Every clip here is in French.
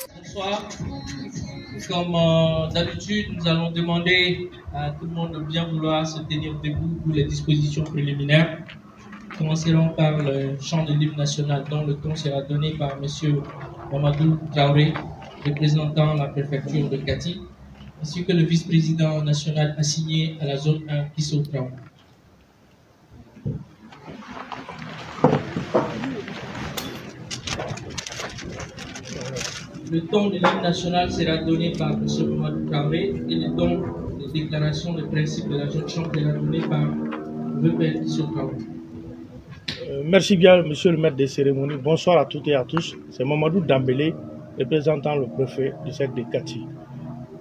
Bonsoir. Comme d'habitude, nous allons demander à tout le monde de bien vouloir se tenir debout pour les dispositions préliminaires. Nous commencerons par le chant de l'hymne national, dont le ton sera donné par M. Mamadou Traoré, représentant la préfecture de Kati, ainsi que le vice-président national assigné à la zone 1, Kisso Traoré. Le ton de l'hymne national sera donné par M. Mamadou Traoré et le ton de déclaration de principe de la jeune chambre sera donné par le père Kisso Traoré. Merci bien, monsieur le maître des cérémonies. Bonsoir à toutes et à tous. C'est Mamadou Dambélé, représentant le préfet du cercle de Kati.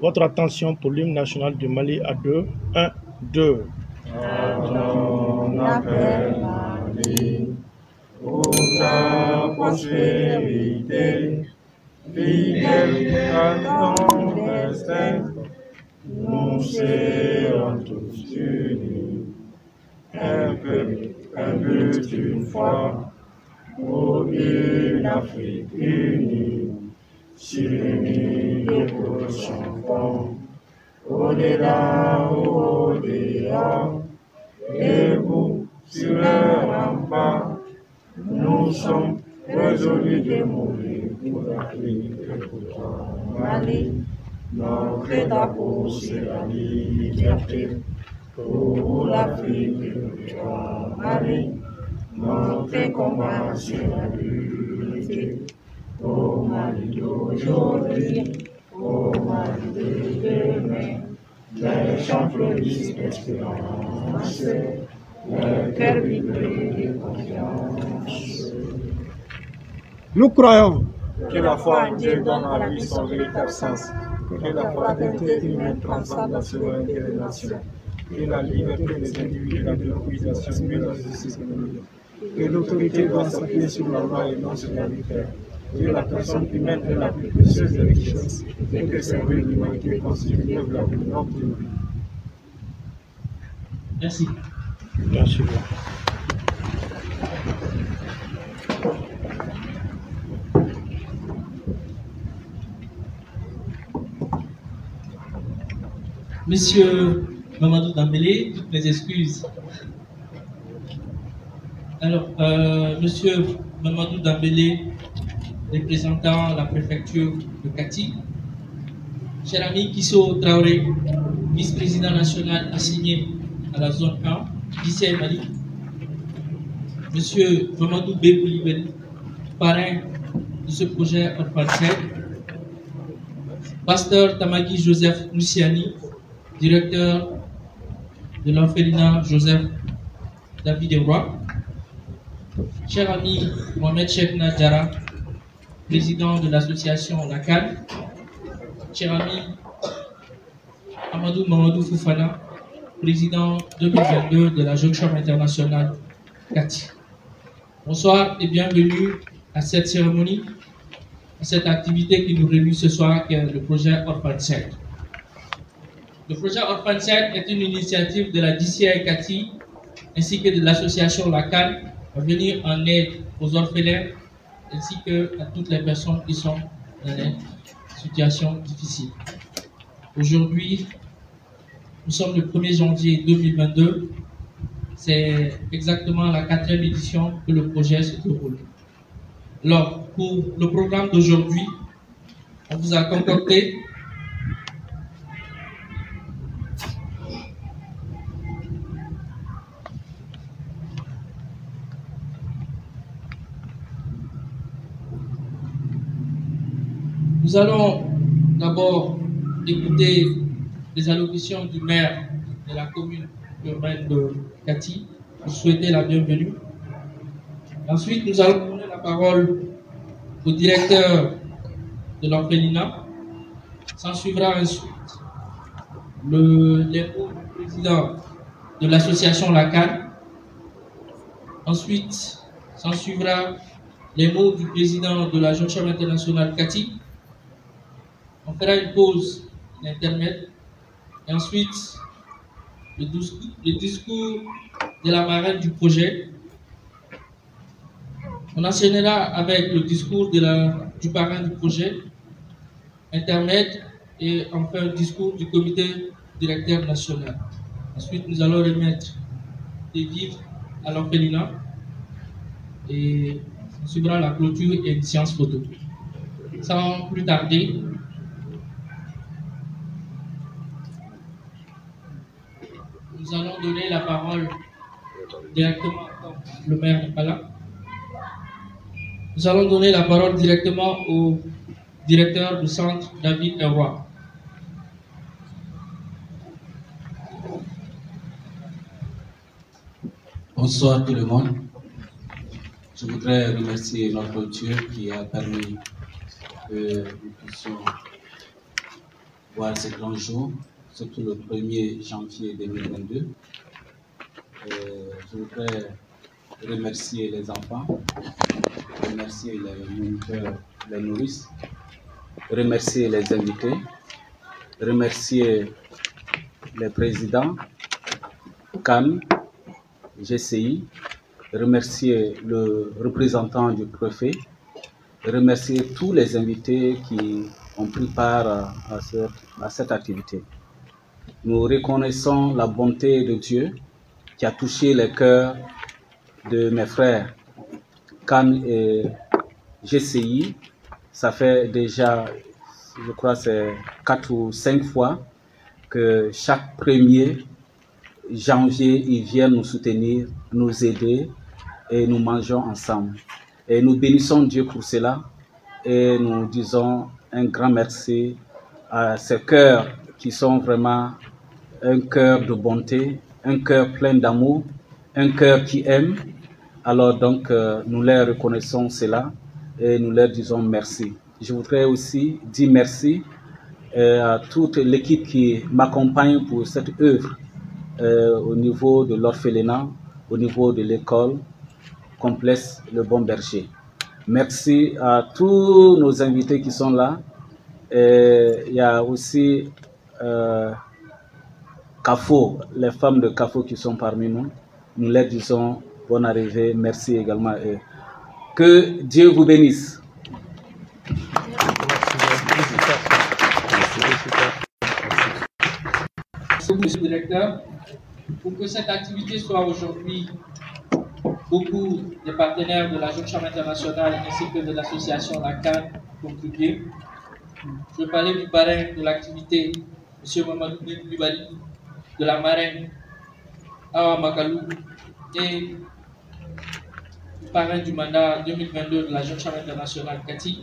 Votre attention pour l'hymne national du Mali à 2. 1, 2. On appelle Mali pour ta prospérité, fidèle à ton destin, nous serons tous unis, un but, une foi, pour une Afrique unie, s'unir de prochains fonds, au-delà ou au-dehors, debout sur le rempart, nous sommes résolus de mourir pour l'Afrique et pour toi, Mali. Notre drapeau, c'est la liberté. Pour l'Afrique et pour toi, Mali. Notre combat, c'est la l'unité. Au Mali d'aujourd'hui, au Mali de demain, les chants fleurissent d'espérance, le cœur vibre de confiance. Nous croyons Que la foi en Dieu donne à la vie son véritable sens, que la fraternité humaine transcende la souveraineté des nations, que la liberté des individus et la démocratisation de la justice économique, que l'autorité doit s'appuyer sur la loi et non sur l'arbitraire, que la personne humaine est la plus précieuse des richesses et que servir l'humanité constitue l'œuvre la plus noble de vie. Merci. Merci. Monsieur Mamadou Dambélé, toutes mes excuses. Alors, Monsieur Mamadou Dambélé, représentant la préfecture de Kati, cher ami Kisso Traoré, vice-président national assigné à la zone 1, d'ici Mali, Monsieur Mamadou B. Koulibaly, parrain de ce projet Orphan, Pasteur Tamagi Joseph Moussiani, directeur de l'orphelinat Joseph David Roy, cher ami Mohamed Cheikh Nadjara, président de l'association LACAN, cher ami Amadou Mamadou Foufana, président 2022 de la Jeune Chambre internationale Kati. Bonsoir et bienvenue à cette cérémonie, à cette activité qui nous réunit ce soir, qui est le projet Orphan Set. Le projet Orphan Set est une initiative de la DCI Kati ainsi que de l'association LACAN à venir en aide aux orphelins ainsi que à toutes les personnes qui sont dans des situations difficiles. Aujourd'hui, nous sommes le 1er janvier 2022. C'est exactement la 4e édition que le projet se déroule. Alors, pour le programme d'aujourd'hui, on vous a concocté Nous allons d'abord écouter les allocutions du maire de la commune urbaine de Kati pour souhaiter la bienvenue. Ensuite, nous allons donner la parole au directeur de l'orphelinat. S'en suivra ensuite les mots du président de l'association LACAN. Ensuite, s'en suivra les mots du président de la Jeune Chambre internationale Kati. On fera une pause d'intermède et ensuite le discours de la marraine du projet. On enchaînera avec le discours du parrain du projet intermède et enfin le discours du comité directeur national. Ensuite, nous allons remettre des vivres à l'orphelinat et suivra la clôture et une séance photo. Sans plus tarder, nous allons donner la parole directement, le maire n'est pas là. Nous allons donner la parole directement au directeur du centre, David Roy. Bonsoir tout le monde. Je voudrais remercier notre Dieu qui a permis que nous puissions voir ce grand jour, surtout le 1er janvier 2022. Je voudrais remercier les enfants, remercier les moniteurs, les nourrices, remercier les invités, remercier les présidents, CAN, GCI, remercier le représentant du préfet, remercier tous les invités qui ont pris part à cette activité. Nous reconnaissons la bonté de Dieu qui a touché les cœurs de mes frères CAN et GCI. Ça fait déjà, je crois, c'est 4 ou 5 fois que chaque 1er janvier, ils viennent nous soutenir, nous aider et nous mangeons ensemble. Et nous bénissons Dieu pour cela et nous disons un grand merci à ces cœurs qui sont vraiment un cœur de bonté, un cœur plein d'amour, un cœur qui aime. Alors donc, nous leur reconnaissons cela et nous leur disons merci. Je voudrais aussi dire merci à toute l'équipe qui m'accompagne pour cette œuvre au niveau de l'orphelinat, au niveau de l'école complexe Le Bon Berger. Merci à tous nos invités qui sont là. Il y a aussi CAFO, les femmes de CAFO qui sont parmi nous. Nous leur disons bonne arrivée. Merci également à eux. Que Dieu vous bénisse. Monsieur le directeur, pour que cette activité soit aujourd'hui, beaucoup de partenaires de la Jeune Chambre internationale ainsi que de l'association La CAN contribué. Je vais parler du parrain de l'activité, M. Mamadou Koulibaly, de la marraine Awa Makalou et du parrain du mandat 2022 de la Jeune Chambre internationale Kati,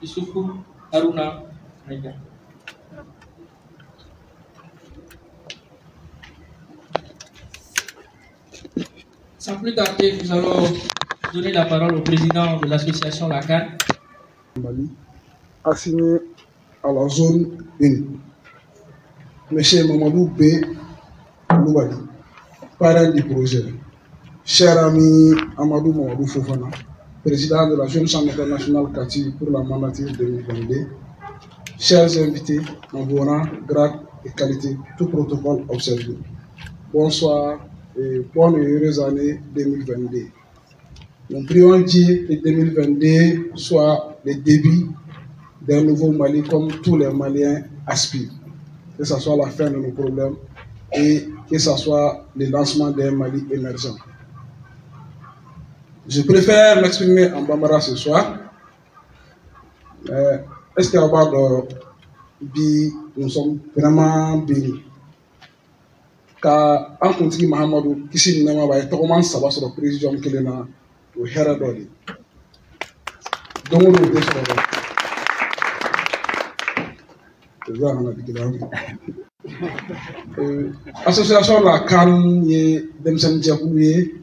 Issoufou Haruna Maïga. Sans plus tarder, nous allons donner la parole au président de l'association La CAN. Assigné à la zone 1. Monsieur Mamadou B. Koulibaly, parrain du projet. Cher ami Amadou Mamadou Fofana, président de la Jeune Chambre internationale Kati pour la mandature 2022. Chers invités, en vos rangs, grades et qualités, tout protocole observé. Bonsoir et bonne et heureuse année 2022. Nous prions Dieu que 2022 soit le début d'un nouveau Mali comme tous les Maliens aspirent. Que ce soit la fin de nos problèmes et que ce soit le lancement d'un Mali émergent. Je préfère m'exprimer en Bambara ce soir. Est-ce qu'il y a nous sommes vraiment bénis? Car en continue Mahamadou, qui s'y n'a pas été comment ça va sur le président qui est là au Héradoli. Donc, on est sur l'association la CAN et Demsen Diabouye,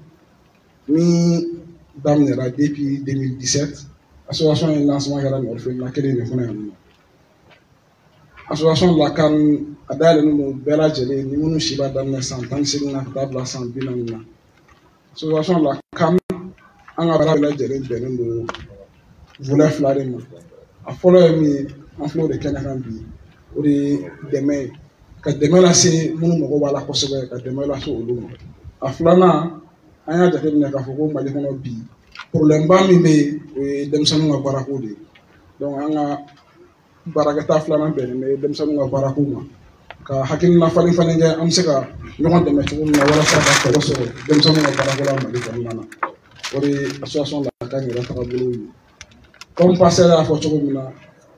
mi damnera depuis 2017. Association est lancement à l'orphelinat qui est le fond. Association la CAN a d'ailleurs nous bela gelé ni nous shiba damne santan signa tabla sambina na. Association la CAN en a bela gelé benen do voulait flatter moi. A follow mi en flot de Kenakambi. O de demain ka demain la c'est munu mako wala ko sebe ka demain la so olu. A flana anya jate ne ka foko mali kono problème ba mi be dem sanu ngabara ko de. Donc anga barakata filanan bɛnnen bɛ denmisɛnninw ka baarako ma ka hakilina falen falen kɛ an bɛ se ka ɲɔgɔn dɛmɛ cogo min na walasa ka tɔgɔ sɔrɔ denmisɛnninw ka baarako la Mali kɔnɔna na o de ye association Lakan yɛrɛ tagabolo ye comme pasteur y'a fɔ cogo min na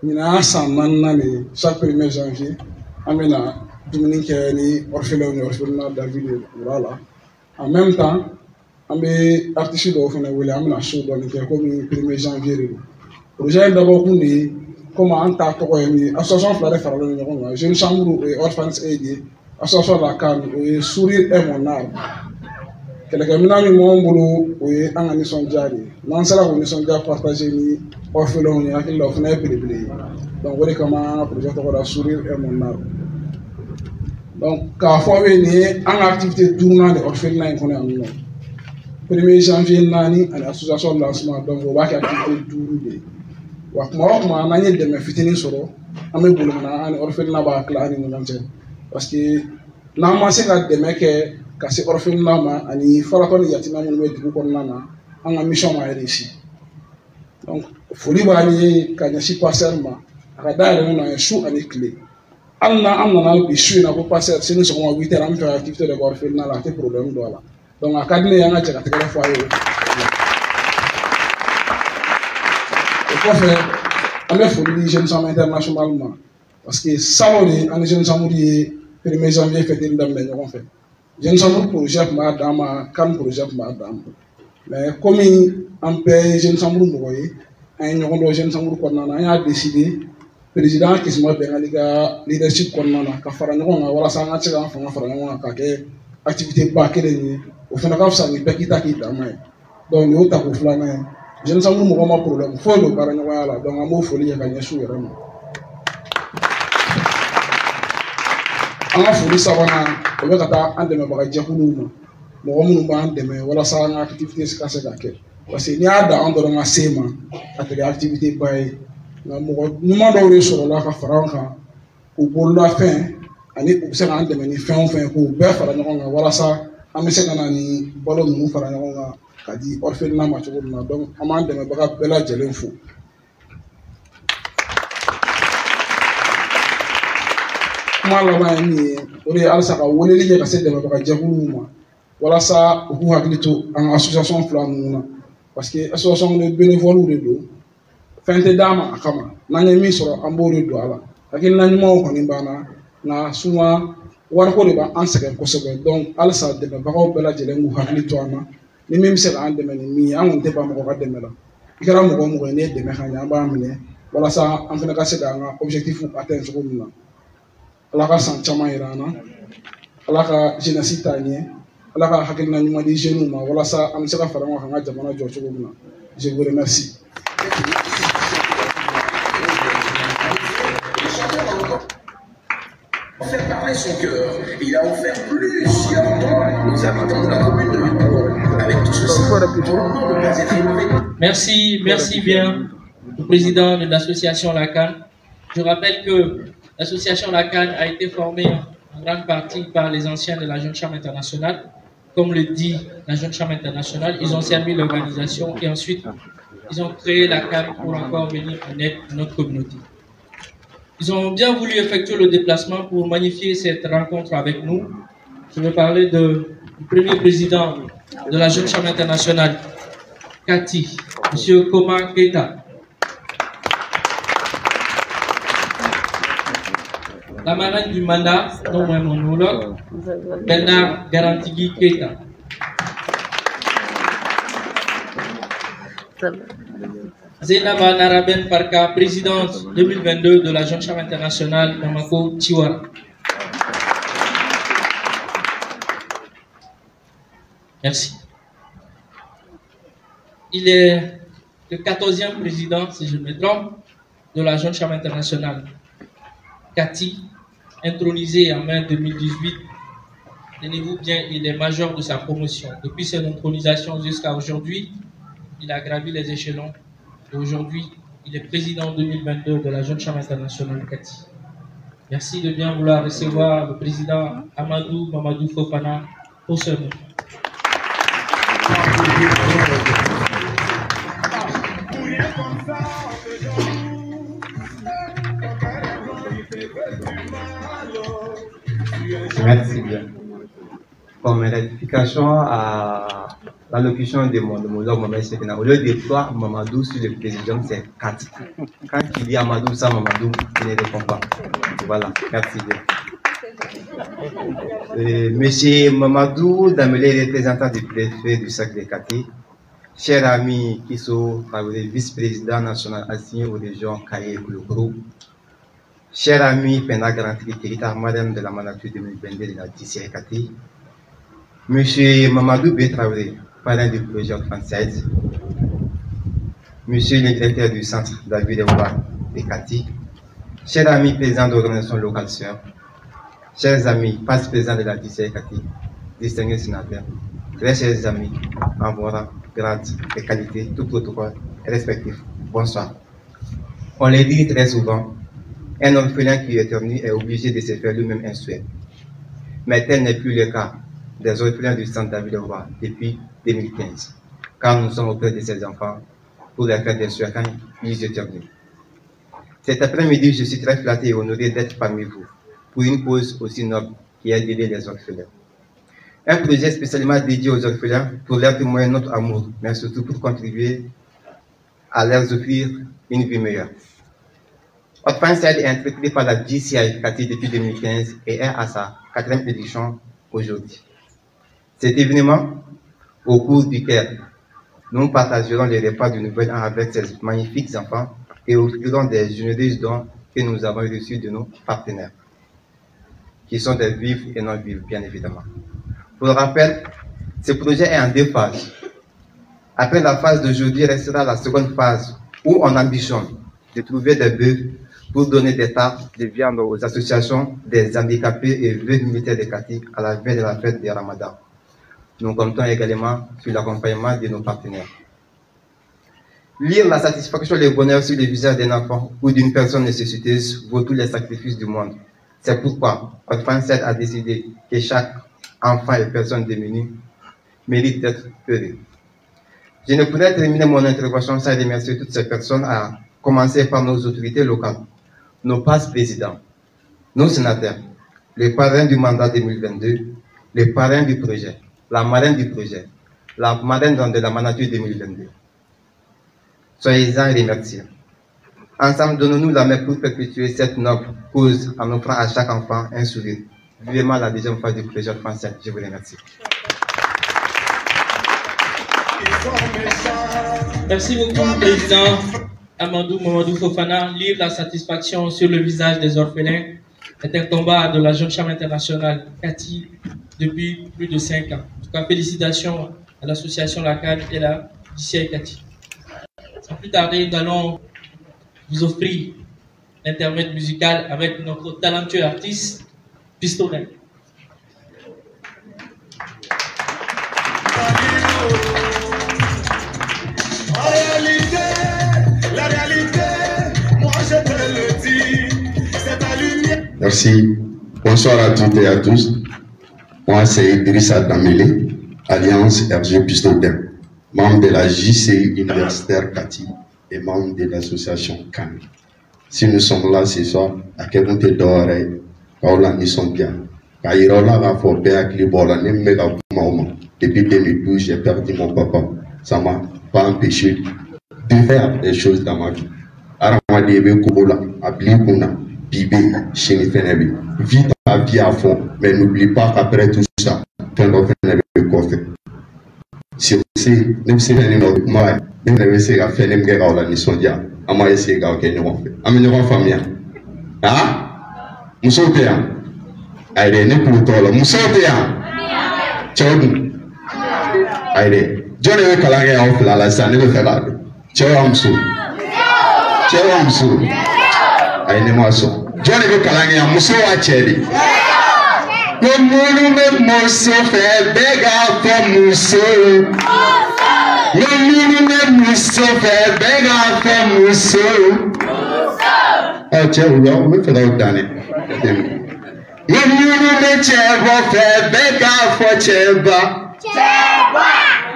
ɲinan y'a san 4nan de ye chaque 1er janvier an bɛna dumuni kɛ ni orphelins ni orphelinat David Wura la en même temps an bɛ artiste dɔw fana wele an bɛna show dɔɔni kɛ komi 1er janvier de don projet in dabɔkun de ye comme an t'a tɔgɔ ye min association fila de faralen ɲɔgɔn kan jeune chambre orphanage aid ye association Lakan o ye sourire est mon art kɛlɛkɛminɛn min b'anw bolo o ye an ka nisɔndiya de ye n'an sera k'o nisɔndiya partager ni orphelins ye hakili la o fana ye belebele ye donc o de kama an ka projet tɔgɔ la sourire est mon art donc k'a fɔ aw ye nin ye an ka activité 5nan de orphelinat in kɔnɔ yan nɔ 1er janvier 4 ani association lancement donc o b'a kɛ activité 5 de ye wa kuma o kuma n'an ye dɛmɛ fitinin sɔrɔ an bɛ bolo mina an ni orphelinat b'a tila an ni ɲɔgɔn cɛ parce que n'an ma se ka dɛmɛ kɛ ka se orphelinat ma ani faratɔ ni yatimɛ minnu bɛ dugu kɔnɔna na an ka mission ma réussi donc foli b'a ni ka ɲɛsin pasteur ma a ka dayɛlɛ na ye su ani tile hali na an nana bi su in na ko pasteur sini sɔgɔma 8h an bɛ fɛ activité dɔ kɛ orphelinat la a tɛ problème don a la donc a ka di ne ye an ka jɛnatigɛ fɔ a ye o kɔfɛ an bɛ foli di jeune chambre international ma parce que salon de an ni jeune chambre ye 1er janvier fêteli daminɛ ɲɔgɔn fɛ jeune chambre projet tun b'a d'an ma CAN projet tun b'a d'an ma mais komi an bɛɛ ye jeune chambre mɔgɔ ye an ye ɲɔgɔn dɔn jeune chambre kɔnɔna na an y'a décidé président Kisuma Bɛngali ka leadership kɔnɔna na ka fara ɲɔgɔn kan walasa an ka se k'an fanga fara ɲɔgɔn kan ka kɛ activité ba kelen ye o fana ka fisa ni bɛɛ k'i ta k'i dan ma ye donc nin y'o tako 2nan ye jeune chambre mɔgɔ ma problème foyi don baara ɲɔgɔnya la donc an b'o foli kɛ ka ɲɛsin u yɛrɛ ma an ka foli 3nan o bɛ ka taa an dɛmɛbaga jɛkuluw ma mɔgɔ minnu b'an dɛmɛ walasa an ka activité ka se ka kɛ parce que n'i y'a dan an dɔrɔn ka se ma a tɛ kɛ activité ba ye nka mɔgɔ ɲuman dɔw de sɔrɔla ka fara an kan k'u bololafɛn ani u bɛ se k'an dɛmɛ ni fɛn o fɛn k'u bɛɛ fara ɲɔgɔn kan walasa an bɛ se ka na ni balo ninnu fara ɲɔgɔn kan ka di orphelinat ma cogo min na donc an b'an dɛmɛbaga bɛɛ lajɛlen fo kuma laban ye min ye o de ye halisa ka weleli kɛ ka se dɛmɛbaga jɛkuluw ma walasa u k'u hakili to an ka association fila ninnu na parce que association de bénévoles de don fɛn tɛ d'an ma a kama n'an ye min sɔrɔ an b'o de don a la hakilina ɲumanw kɔni b'an na nka souvent wariko de b'an sɛgɛn kosɛbɛ donc halisa dɛmɛbagaw bɛɛ lajɛlen k'u hakili to an na ni min bɛ se k'an dɛmɛ ni min ye an kɔni tɛ ban mɔgɔ ka dɛmɛ la i kɛra mɔgɔ o mɔgɔ ye n'i ye dɛmɛ ka ɲɛ an b'a minɛ walasa an fana ka se k'an ka objectif atteindre cogo min na ala ka san caman yira an na ala ka jeunesse ta ɲɛ ala ka hakilina ɲuman di jeunes ma walasa an bɛ se ka fara ɲɔgɔn kan an ka jamana jɔ cogo min na je vous remercie. Faire parler son cœur, il a offert plusieurs dons aux habitants de la commune de Luton. Avec tout ceci, merci bien au président de l'association Lakan. Je rappelle que l'association Lakan a été formée en grande partie par les anciens de la Jeune Chambre internationale. Comme le dit la Jeune Chambre internationale, ils ont servi l'organisation et ensuite ils ont créé Lakan pour encore venir en aide à notre communauté. Ils ont bien voulu effectuer le déplacement pour magnifier cette rencontre avec nous. Je vais parler du premier président de la Jeune Chambre internationale, Cathy, M. Koma Keita. La marraine du mandat, non moi mon homologue, Bernard Garantigui Keita. Zainaba Naraben Parka, présidente 2022 de la Jeune Chambre internationale, Namako Tiwara. Merci. Il est le 14e président, si je me trompe, de la Jeune Chambre internationale. Cathy, intronisé en mai 2018, tenez-vous bien, il est major de sa promotion. Depuis son intronisation jusqu'à aujourd'hui, il a gravi les échelons. Et aujourd'hui, il est président 2022 de la Jeune Chambre internationale Cathy. Merci de bien vouloir recevoir le président Amadou Mamadou Fofana pour ce nom. Comme rectification à l'allocution de mon homologue Mohamed Chekna, au lieu de 3 Mamadou sur le président, c'est 4. Quand il dit Amadou, ça Mamadou, il ne répond pas. Voilà, merci bien. Monsieur Mamadou Dambélé, représentant du préfet du Sac de Kati, cher ami Kisso Traoré, vice-président national assigné aux régions Kaye et Kouloukro, cher ami Pena Grantri, territoire madame de la Manature 2022 de la DCI Kati, monsieur Mamadou B. Traoré, parrain du projet 36, monsieur le directeur du centre David Ewa de Kati, cher ami président de l'organisation locale sœur, chers amis, vice-président de la DCI Kati, distingués sénateurs, très chers amis, en voilà, grade et qualité, tout protocole respectif. Bonsoir. On le dit très souvent, un orphelin qui éternue est obligé de se faire lui-même un souhait. Mais tel n'est plus le cas des orphelins du centre David Leroy depuis 2015, quand nous sommes auprès de ces enfants pour leur faire des souhaits quand ils éternuent. Cet après-midi, je suis très flatté et honoré d'être parmi vous pour une cause aussi noble qui est d'aider les orphelins. Un projet spécialement dédié aux orphelins pour leur témoigner notre amour, mais surtout pour contribuer à leur offrir une vie meilleure. Orphan Side est entrepris par la DCI Kati depuis 2015 et est à sa 4e édition aujourd'hui. Cet événement, au cours duquel nous partagerons les repas du Nouvel An avec ces magnifiques enfants et offrirons des généreuses dons que nous avons reçus de nos partenaires, qui sont des vifs et non vifs, bien évidemment. Pour le rappel, ce projet est en 2 phases. Après la phase d'aujourd'hui restera la seconde phase où on ambitionne de trouver des bœufs pour donner des tartes de viande aux associations des handicapés et veuves militaires de Kati à la veille de la fête de Ramadan. Nous comptons également sur l'accompagnement de nos partenaires. Lire la satisfaction et le bonheur sur le visage d'un enfant ou d'une personne nécessiteuse vaut tous les sacrifices du monde. C'est pourquoi Orphan Side a décidé que chaque enfant et personne démunie mérite d'être heureux. Je ne pourrais terminer mon intervention sans remercier toutes ces personnes, à commencer par nos autorités locales, nos passe-présidents, nos sénateurs, les parrains du mandat 2022, les parrains du projet, la marraine du projet, la marraine de la Manature 2022. Soyez-en remerciés. Ensemble, donnons-nous la main pour perpétuer cette noble cause en offrant à chaque enfant un sourire. Vivement la deuxième phase du projet français. Je vous remercie. Merci beaucoup, Président Amadou Mamadou Fofana. Lire la satisfaction sur le visage des orphelins est un combat de la Jeune Chambre internationale Kati depuis plus de 5 ans. En tout cas, félicitations à l'association locale et la DCI Kati. Sans plus tarder, nous allons vous offrir l'intermède musical avec notre talentueux artiste Pistolet. Merci. Bonsoir à toutes et à tous. Moi, c'est Idrissa Dambélé, Alliance RG Pistolet, membre de la JCI universitaire Kati et membre de l'association CAN. Si nous sommes là ce soir, à quel moment tu dors, nous sommes bien. Quand il y a la fois, depuis 2012, j'ai perdu mon papa. Ça ne m'a pas empêché de faire des choses dans ma vie. Aramadebe Kubola, Ablikuna, Bibé, Chénifenebi. Vis ta vie à fond, mais n'oublie pas qu'après tout ça, tu dois faire un coffre. Si vous ne savez pas, vous ne savez pas faire un gars à la mission dia. Ama essayer gars qui nous fait. Améliorons famille. Ah? Musotea. Aïe, ne pour toi, Musotea. Tchou. Aïe. John est calé en fla la salle de faire là. Tchou amso. Tchou amso. Aïe ne moi so. John est calé en muso a chéri. Le monde me muso fait bega pour muso. Le monde muso fait bega pour muso. Ah tchou, là, on fait là au dernier. Le monde me chèvre fait bega pour chèvre.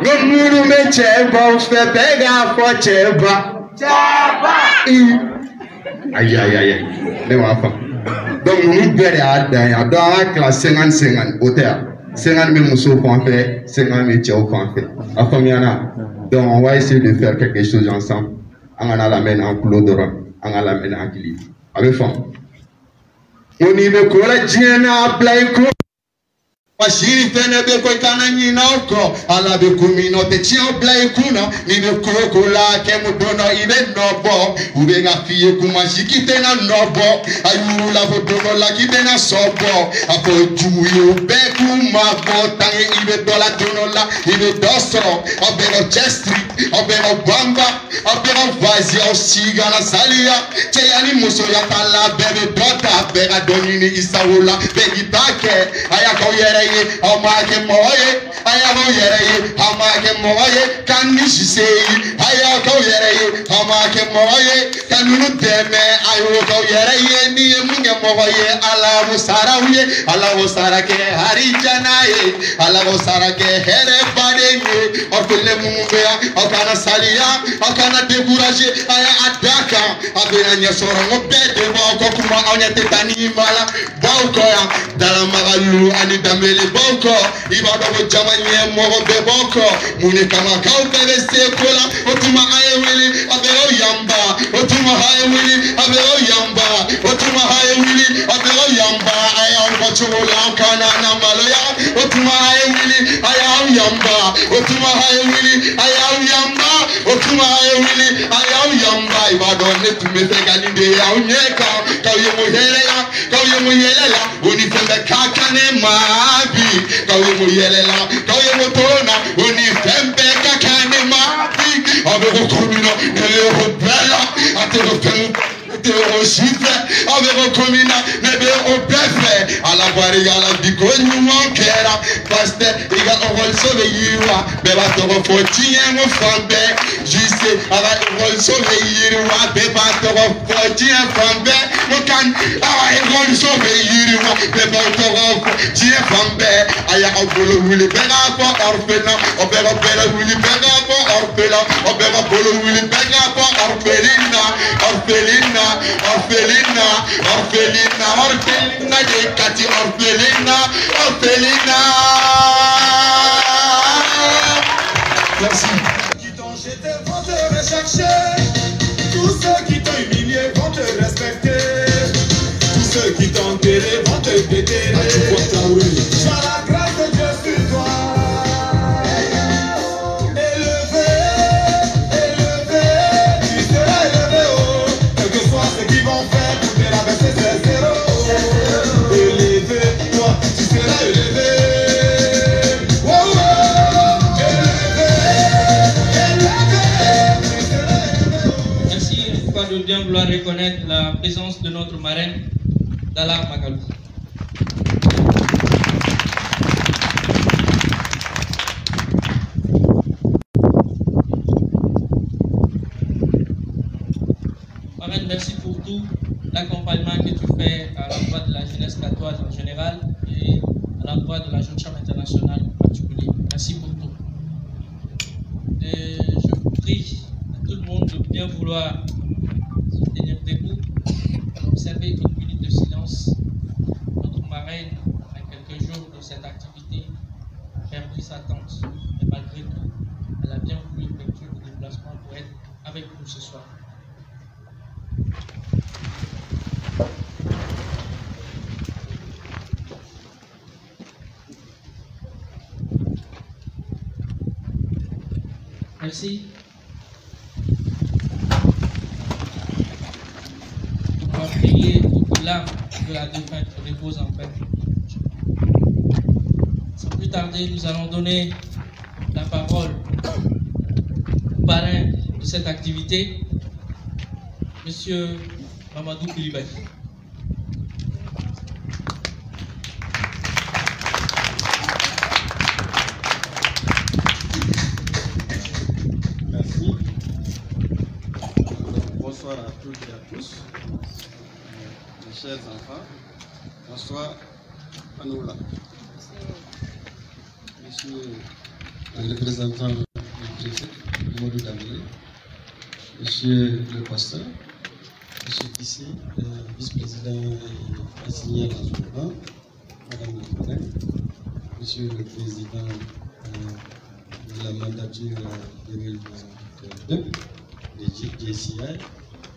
Le monde me chèvre fait bega pour chèvre. Aïe aïe aïe. Ne va pas. Donc nous verrons à dans la classe 50-50 hauteur. 50 000 mousseaux qu'on fait, 50 000 tchao qu'on fait. À Famiana. Donc, on va essayer de faire quelque chose ensemble. On a la main en clos d'or, on a la main en équilibre. Avec femme. On y veut que la Diana Blaiko. Washiri fene be ko kana nyina oko ala be kumino te chio blai kuna ni be ko la ke mudono ibe nobo ube ga fie kuma shikite na nobo ayu la foto la kite na sobo apo juyo be kuma bota ibe dola dono la ibe dosro obe no chestri obe no bamba obe no vazi o siga na salia che yani muso ya tala bebe dota be ga donini isawola be gitake aya ko yere Amake moye, ayago yere, amake moye, kanishi sei, ayago yere, amake moye, kanunu deme, ayago yere, ni munge moye, ala musara ke harijanaye, ala musara ke here badenge, okule mumbea, okana salia, okana décourager, aya adaka, abena nyasoro ngobede boko kuma onya tetani mala, baukoya, dala magalu ani damele boko ibada bo jamanye mogo be boko mune kama kau bebe sekola otuma ayewili abero yamba otuma ayewili abero yamba otuma ayewili abero yamba ayaw bochola kana na maloya otuma ayewili ayaw yamba otuma ayewili ayaw yamba otuma ayewili ayaw yamba ibada ne tumete ganinde yaw nyeka kawye muhelela oni fembe kakane mabi kawe mo yelela kawe mo tona oni fembe kakane mabi abe ko komino ne ho bela ate ho fembe te ho shife abe ko komina ne be o befe ala bari ala diko nyumo kera paste iga o so be yiwa be ba to ko fotie mo fambe jise ala o so be yiwa be ba to ko fotie fambe mo kan ala o so be yiwa be ba to ko fotie fambe aya obolo wili bega po orpena obero bela wili bega po orpela obero bolo wili bega po orpelina de kati orpelina merci qui t'ont jeté vont te rechercher tous ceux qui t'ont humilié vont te respecter tous ceux qui t'ont enterré vont te déterrer sois la grâce de Dieu sur toi. Élevé, tu seras élevé, oh. Quel que soit ce qu'ils vont faire pour te rabaisser, c'est zéro. Élevé, toi, tu seras élevé. Oh, oh, élevé, tu seras élevé. Merci une fois de bien vouloir reconnaître la présence de notre marraine, Dala Magalou. Merci pour tout l'accompagnement que tu fais à l'endroit de la jeunesse catoise en général et à l'endroit de la Jeune Chambre internationale en particulier. Merci pour tout. Et je vous prie à tout le monde de bien vouloir se tenir debout, observer une minute de silence. Notre marraine, à quelques jours de cette activité, a perdu sa tante. Et malgré tout, elle a bien voulu effectuer le déplacement pour être avec nous ce soir. Merci. On va prier toute l'âme de la défunte repose en paix. Sans plus tarder, nous allons donner la parole au parrain de cette activité, Monsieur Mamadou Koulibaly. Merci. Bonsoir à toutes et à tous. Mes chers enfants, bonsoir à nous là. Monsieur le représentant du préfet, Modou Dambélé, Monsieur le pasteur, Monsieur Tissi, vice-président et assigné à la Madame le Président, Monsieur le Président de la mandature 2022 de JCI,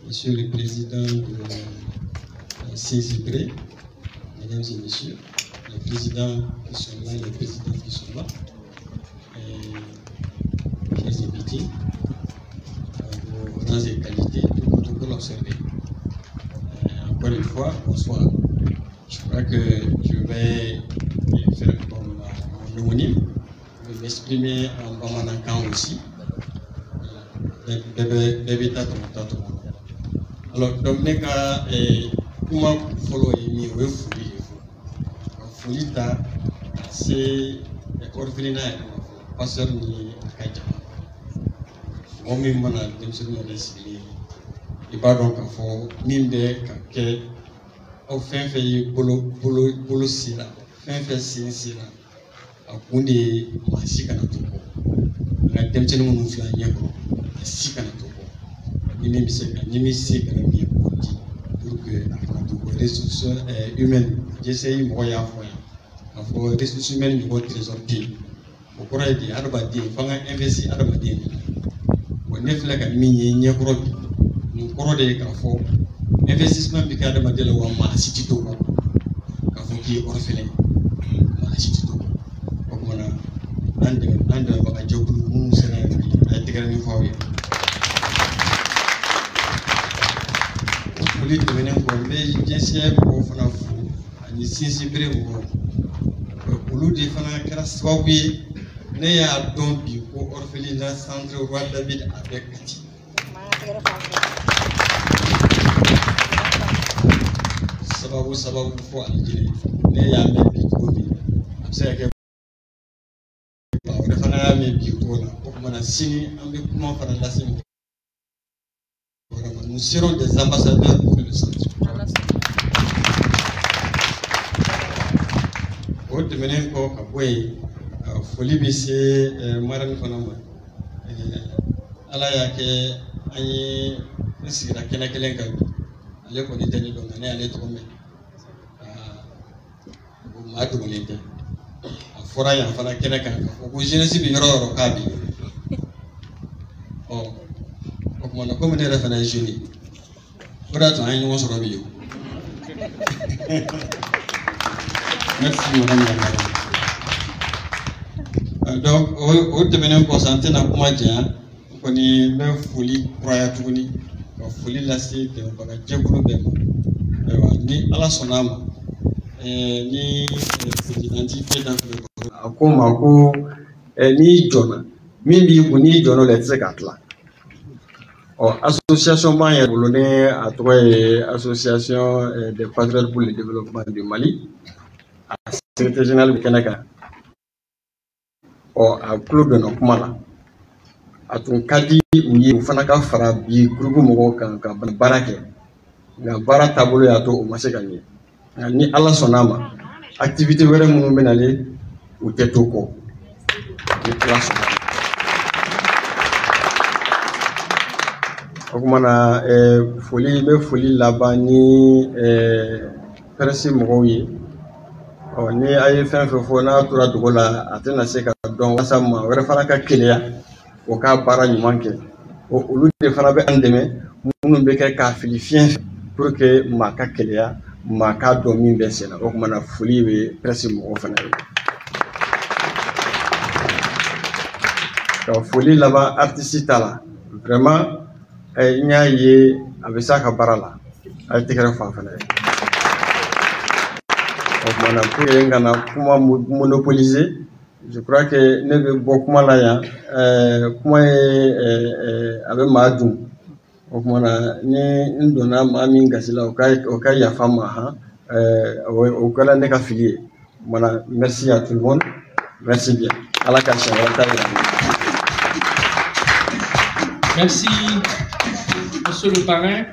Monsieur le Président de CESIPRE, Mesdames et Messieurs, les présidents qui sont là, les présidents qui sont là, chers invités, vos rangs et qualités, tout le protocole observé. Encore une fois, bonsoir. Je crois que je vais faire comme mon homonyme, je vais m'exprimer en bamanankan aussi. Alors, donc, comment follow me with Fulita, c'est orphelinat, pasteur ni Kajama. On m'a demandé de me dire, il va donc avoir Nimbe, Kake, au fin fait Bolo Sira, fin fait Sira, à Kundi, Masikanato. La temptation nous fait un yako, Sikanato. Nimisi Kanami, pour que les ressources humaines, j'essaye de voir les ressources humaines du trésor. Au cours de Arbadi, il faut investir Arbadi. On est fait que mini Nyakrobi, nous courons des carrefours, investissement de Kadamade la Wama, City Togo, Kafou qui est orphelin, City Togo. Donc voilà, un de Bagajobu, nous sommes à intégrer une fois. Pour les devenir comme les GCM pour faire un sensible pour nous défendre grâce à lui, n'est à donc pour orphelinat centre roi David avec Kati. Sababu pour aller n'est à mes picots. C'est que on défend à mes picots pour qu'on a signé un peu comment faire la scène. Nous serons des ambassadeurs pour le centre. Au domaine de Kaboué, Folie c'est Maran Fanama. Allah que Aïe, c'est la Kenakelenga. Allez, on est allé dans l'année, allez tomber. Matou l'était. A Foray, en Fana Kenaka. Au Génésis, il y aura un Kabi. Oh. On a comme des références génie. Voilà, on se revient. Merci, madame la madame. Donc, au devenir consenté dans le mois de juin, on est même folie, croyant tout ni, folie la cité, on va dire pour le ni à la sonama, ni identité dans le Akomako, ni Jona, Mimi, ni Jono, les Zekatla. Association Maya Boulonnais à trois associations des patriotes pour le développement du Mali, à secrétaire général du Canada, à Claude de Nokmala, à ton Kadi où il y a Fanaka Farabi, groupe Mogoka, Barake, Bara Tabolo Ato au Masekani, ni Allah Sonama, activité vraiment menale ou Tetoko. Okumana folie là-bas ni persi mogoyi ni aye fen fo na tura dugola atena se ka don wasama wera fana ka keleya o ka bara nyumanke o ulu de fana be andeme munu be ka fili fien pour que ma ka keleya ma ka do min be sena okumana folie be persi mogo fana donc folie là-bas artiste tala vraiment il y a avec ça qu'à Barala, à Tigre Fafana. On a monopolisé. Je crois que ne veut beaucoup malaya. Comment avec Madou. On a ni donna Mami Gassila au cas ya femme au cas n'est qu'affilié. Voilà, merci à tout le monde. Merci bien. À la cache. Merci. Monsieur le parrain,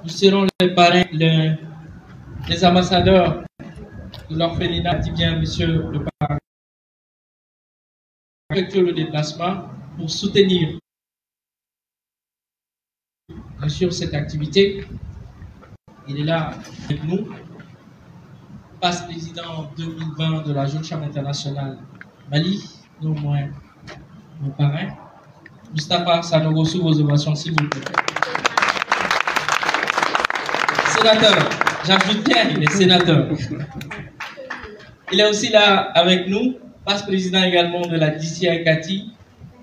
nous serons les parrains, les ambassadeurs de l'orphelinat, dit bien monsieur le parrain, effectuer le déplacement pour soutenir bien sûr cette activité. Il est là avec nous. passe-président en 2020 de la Jeune Chambre internationale Mali, non moins mon parrain, Moustapha Sanogo, sous vos ovations, s'il vous plaît. Sénateur, j'ajoute bien, il est sénateur. Il est aussi là avec nous, passe-président également de la DCI Kati,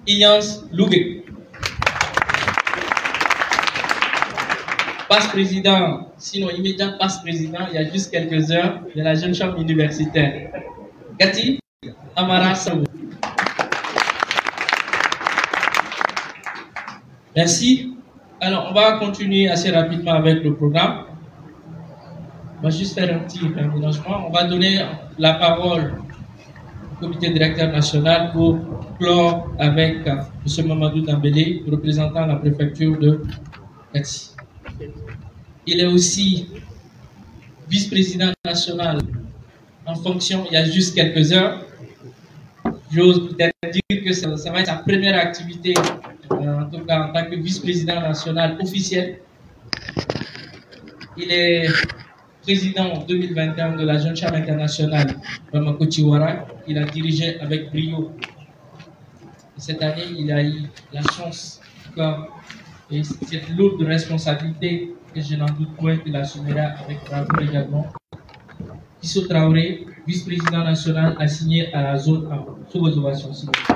Ilias Lougué. Passe-président, sinon immédiat passe-président, il y a juste quelques heures, de la Jeune Chambre universitaire. Kati Amara Sao. Merci. Alors, on va continuer assez rapidement avec le programme. On va juste faire un petit ménagement. On va donner la parole au comité directeur national pour clore avec M. Mamadou Dambélé, représentant la préfecture de Kati. Il est aussi vice-président national en fonction il y a juste quelques heures. J'ose peut-être dire que ça va être sa première activité, en tout cas en tant que vice-président national officiel. Il est président en 2021 de la Jeune Chambre internationale Bamako Chiwara. Il a dirigé avec brio. Et cette année, il a eu la chance, et cette lourde responsabilité, que je n'en doute point qu'il assumera avec bravoure également. Kisso Traoré, vice-président national assigné à la zone 1. Sous vos ovations, s'il vous plaît.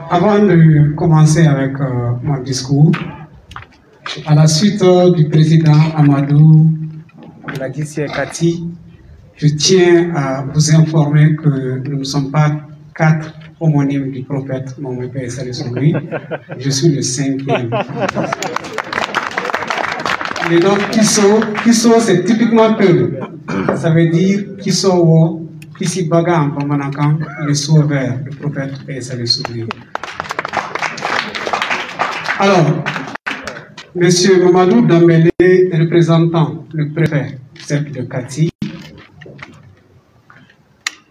Avant de commencer avec mon discours, à la suite du président Amadou de la DCI Kati, je tiens à vous informer que nous ne sommes pas 4 homonymes du prophète Mohamed Paix et salut sur lui. Je suis le 5e. Et donc, Kisso, c'est typiquement peu. Ça veut dire Kisso, Kissi Bagam, Bamanakan, le sauveur, le prophète Paix et salut sur lui. Alors, Monsieur Mamadou Dambélé, représentant le préfet de Kati,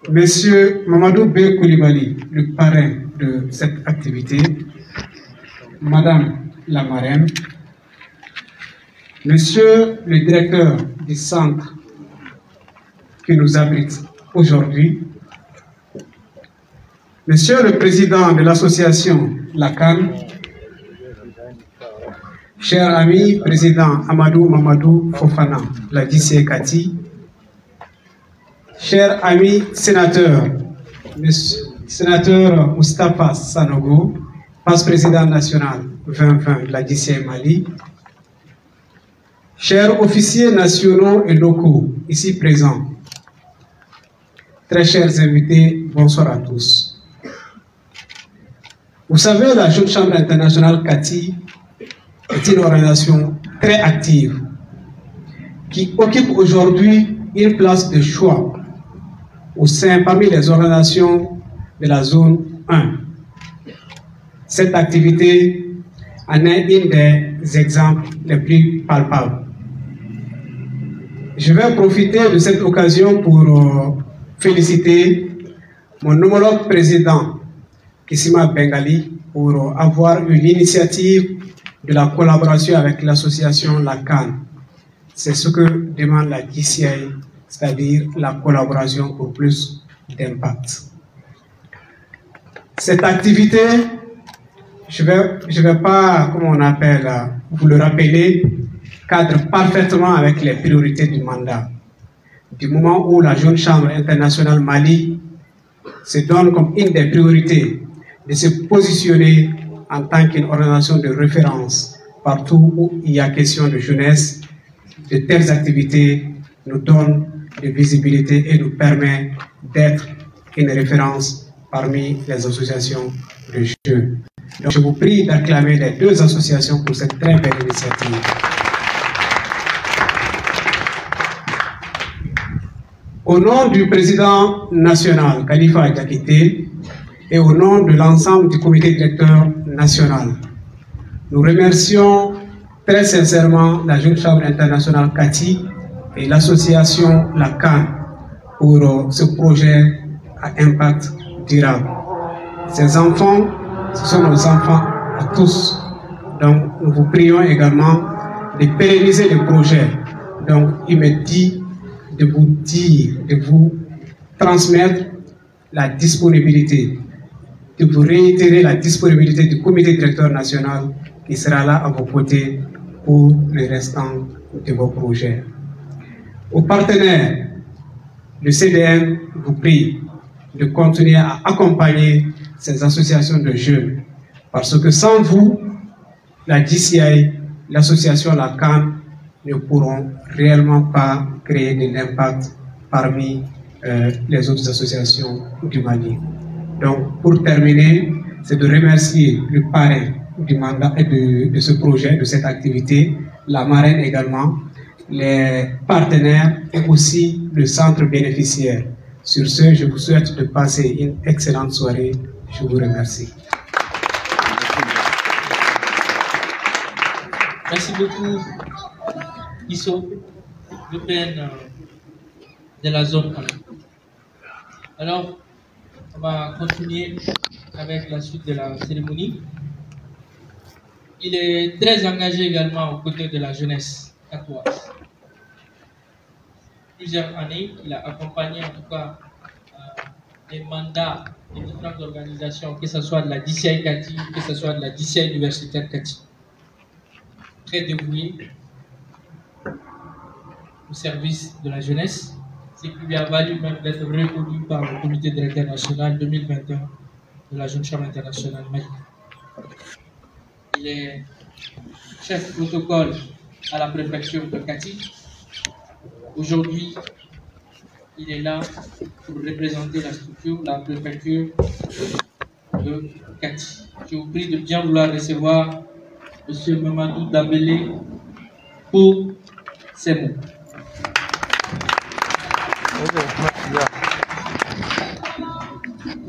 Monsieur Mamadou B. Koulibaly, le parrain de cette activité, Madame la marraine, Monsieur le directeur du centre qui nous abrite aujourd'hui, Monsieur le président de l'association La Cannes, cher ami président Amadou Mamadou Fofana, la DCI Kati, cher ami sénateur, monsieur sénateur Moustapha Sanogo, vice-président national 2020 de la DCI Mali, chers officiers nationaux et locaux ici présents, très chers invités, bonsoir à tous. Vous savez, la Jeune Chambre internationale Kati est une organisation très active qui occupe aujourd'hui une place de choix parmi les organisations de la zone 1. Cette activité en est un des exemples les plus palpables. Je vais profiter de cette occasion pour féliciter mon homologue président Kissima Bengali pour avoir eu l'initiative de la collaboration avec l'association La Cannes. C'est ce que demande la DCI, c'est-à-dire la collaboration pour plus d'impact. Cette activité, je vais pas, comment on appelle, vous le rappeler, cadre parfaitement avec les priorités du mandat. Du moment où la Jeune Chambre internationale Mali se donne comme une des priorités de se positionner en tant qu'une organisation de référence partout où il y a question de jeunesse, de telles activités nous donnent de visibilité et nous permettent d'être une référence parmi les associations de jeunes. Donc je vous prie d'acclamer les deux associations pour cette très belle initiative. Au nom du président national, Khalifa Diakité, et au nom de l'ensemble du comité directeur national, nous remercions très sincèrement la Jeune Chambre internationale Kati et l'association La Cannes pour ce projet à impact durable. Ces enfants, ce sont nos enfants à tous. Donc, nous vous prions également de pérenniser le projet. Donc, il me dit de vous transmettre la disponibilité, de vous réitérer la disponibilité du comité directeur national qui sera là à vos côtés pour le restant de vos projets. Aux partenaires, le CDN vous prie de continuer à accompagner ces associations de jeunes, parce que sans vous, la DCI, l'association La CAN ne pourront réellement pas créer de l'impact parmi les autres associations du Mali. Donc, pour terminer, c'est de remercier le parrain du mandat de ce projet, de cette activité, la marraine également, les partenaires et aussi le centre bénéficiaire. Sur ce, je vous souhaite de passer une excellente soirée. Je vous remercie. Merci beaucoup, Isso, le PN de la zone 1. Alors, on va continuer avec la suite de la cérémonie. Il est très engagé également aux côtés de la jeunesse catoise. Plusieurs années, il a accompagné en tout cas les mandats des différentes organisations, que ce soit de la DCI Kati, que ce soit de la DCI universitaire Kati. Très dévoué au service de la jeunesse, ce qui lui a valu même d'être reconnu par le comité directeur national 2021 de la Jeune Chambre internationale Mali. Il est chef protocole à la préfecture de Kati. Aujourd'hui, il est là pour représenter la structure, la préfecture de Kati. Je vous prie de bien vouloir recevoir M. Mamadou Dambélé pour ces mots.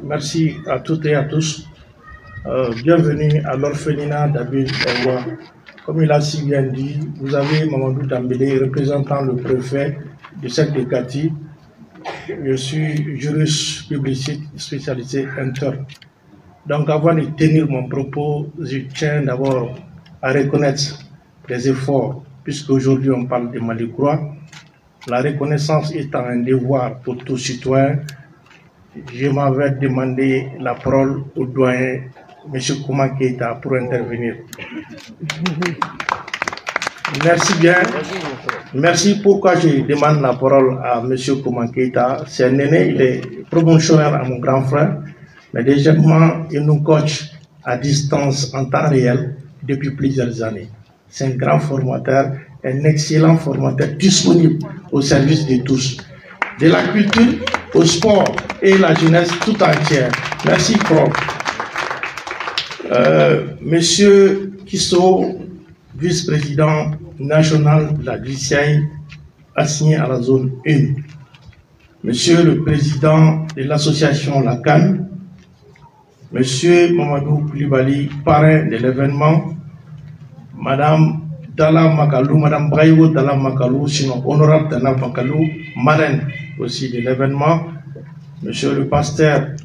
Merci à toutes et à tous. Bienvenue à l'orphelinat d'Abil Ewa. Comme il a si bien dit, vous avez Mamadou Dambélé, représentant le préfet du secteur de Kati. Je suis juriste publiciste spécialisé interne. Donc avant de tenir mon propos, je tiens d'abord à reconnaître les efforts, puisqu'aujourd'hui on parle de Mali-Croix. La reconnaissance étant un devoir pour tout citoyen, je m'avais demandé la parole au doyen M. Kouma Keïta pour intervenir. Merci bien. Merci. Pourquoi je demande la parole à M. Kouma Keïta? C'est un aîné, il est promotionnaire à mon grand frère, mais deuxièmement, il nous coach à distance en temps réel depuis plusieurs années. C'est un grand formateur, un excellent formateur disponible au service de tous, de la culture au sport et la jeunesse tout entière. Merci, prof. Monsieur Kisso, vice-président national de la DCI, assigné à la zone 1. Monsieur le président de l'association La CAN, Monsieur Mamadou Koulibaly, parrain de l'événement, Madame Dalla Makalou, Madame Braïwo Dalla Makalou, sinon honorable Dalla Makalou, marraine aussi de l'événement, Monsieur le pasteur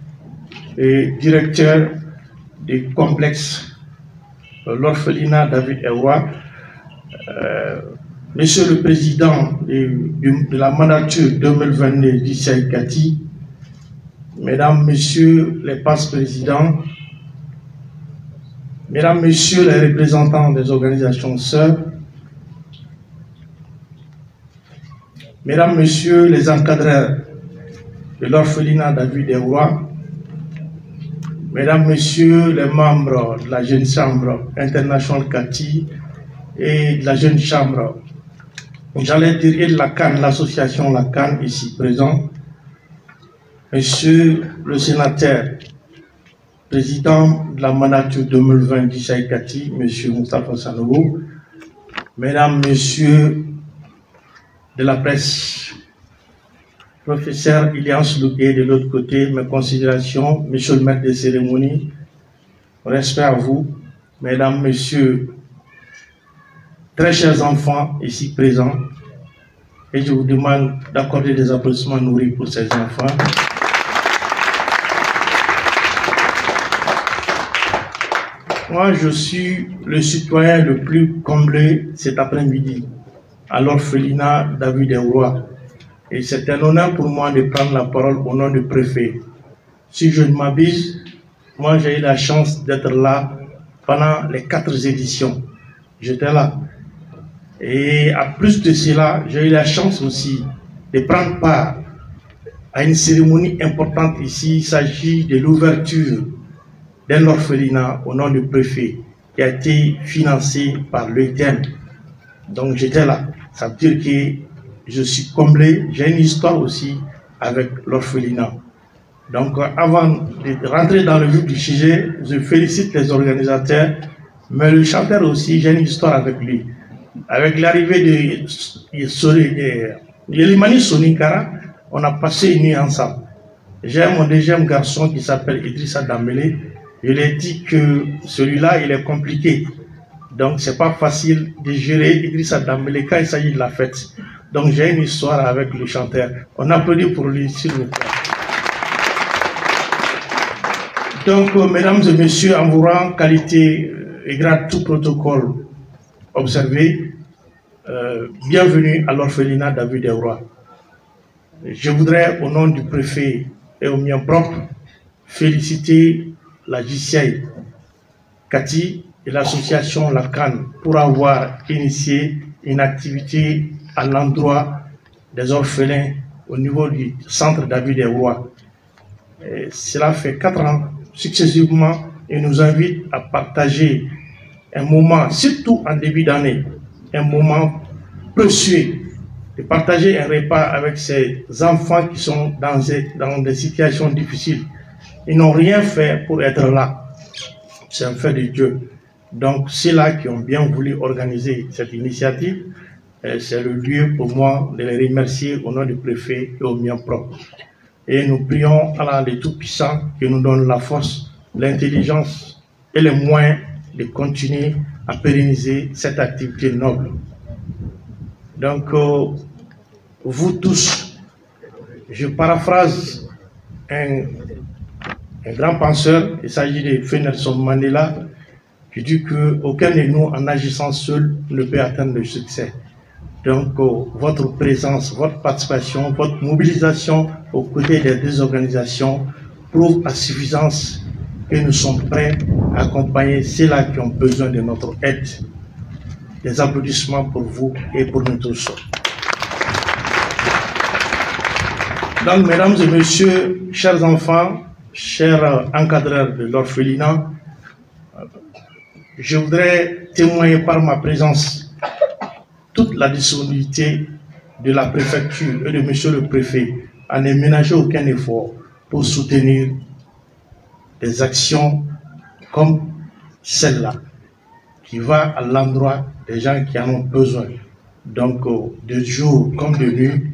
et directeur du complexe l'orphelinat David Ewa, Monsieur le président de la mandature 2022 d'Issaï Kati, Mesdames, Messieurs les passe-présidents, Mesdames, Messieurs les représentants des organisations sœurs, Mesdames, Messieurs les encadreurs de l'orphelinat David Ewa, Mesdames, Messieurs les membres de la Jeune Chambre internationale Kati et de la Jeune Chambre, j'allais dire la CAN, l'association La CAN ici présent, Monsieur le sénateur, président de la mandature 2020 d'Issaï Kati, Monsieur Moustapha Sanogo, Mesdames, Messieurs de la presse, Professeur Ilias Lougué de l'autre côté, mes considérations, Monsieur le maître des cérémonies, respect à vous, Mesdames, Messieurs, très chers enfants ici présents, et je vous demande d'accorder des applaudissements nourris pour ces enfants. Moi, je suis le citoyen le plus comblé cet après-midi à l'orphelinat David Roy. Et c'est un honneur pour moi de prendre la parole au nom du préfet. Si je ne m'abuse, moi j'ai eu la chance d'être là pendant les 4 éditions. J'étais là. Et à plus de cela, j'ai eu la chance aussi de prendre part à une cérémonie importante ici. Il s'agit de l'ouverture d'un orphelinat au nom du préfet qui a été financé par l'ETM. Donc j'étais là. Ça veut dire que je suis comblé. J'ai une histoire aussi avec l'orphelinat. Donc avant de rentrer dans le vif du sujet, je félicite les organisateurs, mais le chanteur aussi, j'ai une histoire avec lui. Avec l'arrivée de Yelimani Soninkara, on a passé une nuit ensemble. J'ai mon deuxième garçon qui s'appelle Idrissa Dambélé. Je lui ai dit que celui-là, il est compliqué. Donc, c'est pas facile de gérer Idrissa Dambélé quand il s'agit de la fête. Donc, j'ai une histoire avec le chanteur. On applaudit pour lui, s'il vous plaît. Donc, mesdames et messieurs, en vous rendant qualité et grade tout protocole observé, bienvenue à l'orphelinat David Roy. Je voudrais, au nom du préfet et au mien propre, féliciter la JCI, Cathy et l'association La Cannes pour avoir initié une activité à l'endroit des orphelins au niveau du centre David Roy. Cela fait 4 ans successivement et nous invite à partager un moment, surtout en début d'année, un moment précieux, de partager un repas avec ces enfants qui sont dans des situations difficiles. Ils n'ont rien fait pour être là. C'est un fait de Dieu. Donc, c'est là qui ont bien voulu organiser cette initiative. C'est le lieu pour moi de les remercier au nom du préfet et au mien propre. Et nous prions à Allah le Tout-Puissant qui nous donne la force, l'intelligence et les moyens de continuer à pérenniser cette activité noble. Donc, vous tous, je paraphrase un grand penseur, il s'agit de Nelson Mandela, qui dit qu'aucun de nous, en agissant seul, ne peut atteindre le succès. Donc, votre présence, votre participation, votre mobilisation aux côtés des 2 organisations prouve à suffisance que nous sommes prêts à accompagner ceux-là qui ont besoin de notre aide. Des applaudissements pour vous et pour nous tous. Donc, mesdames et messieurs, chers enfants, chers encadreurs de l'orphelinat, je voudrais témoigner par ma présence toute la disponibilité de la préfecture et de monsieur le préfet à ne ménager aucun effort pour soutenir des actions comme celle-là, qui va à l'endroit des gens qui en ont besoin. Donc, de jour comme de nuit,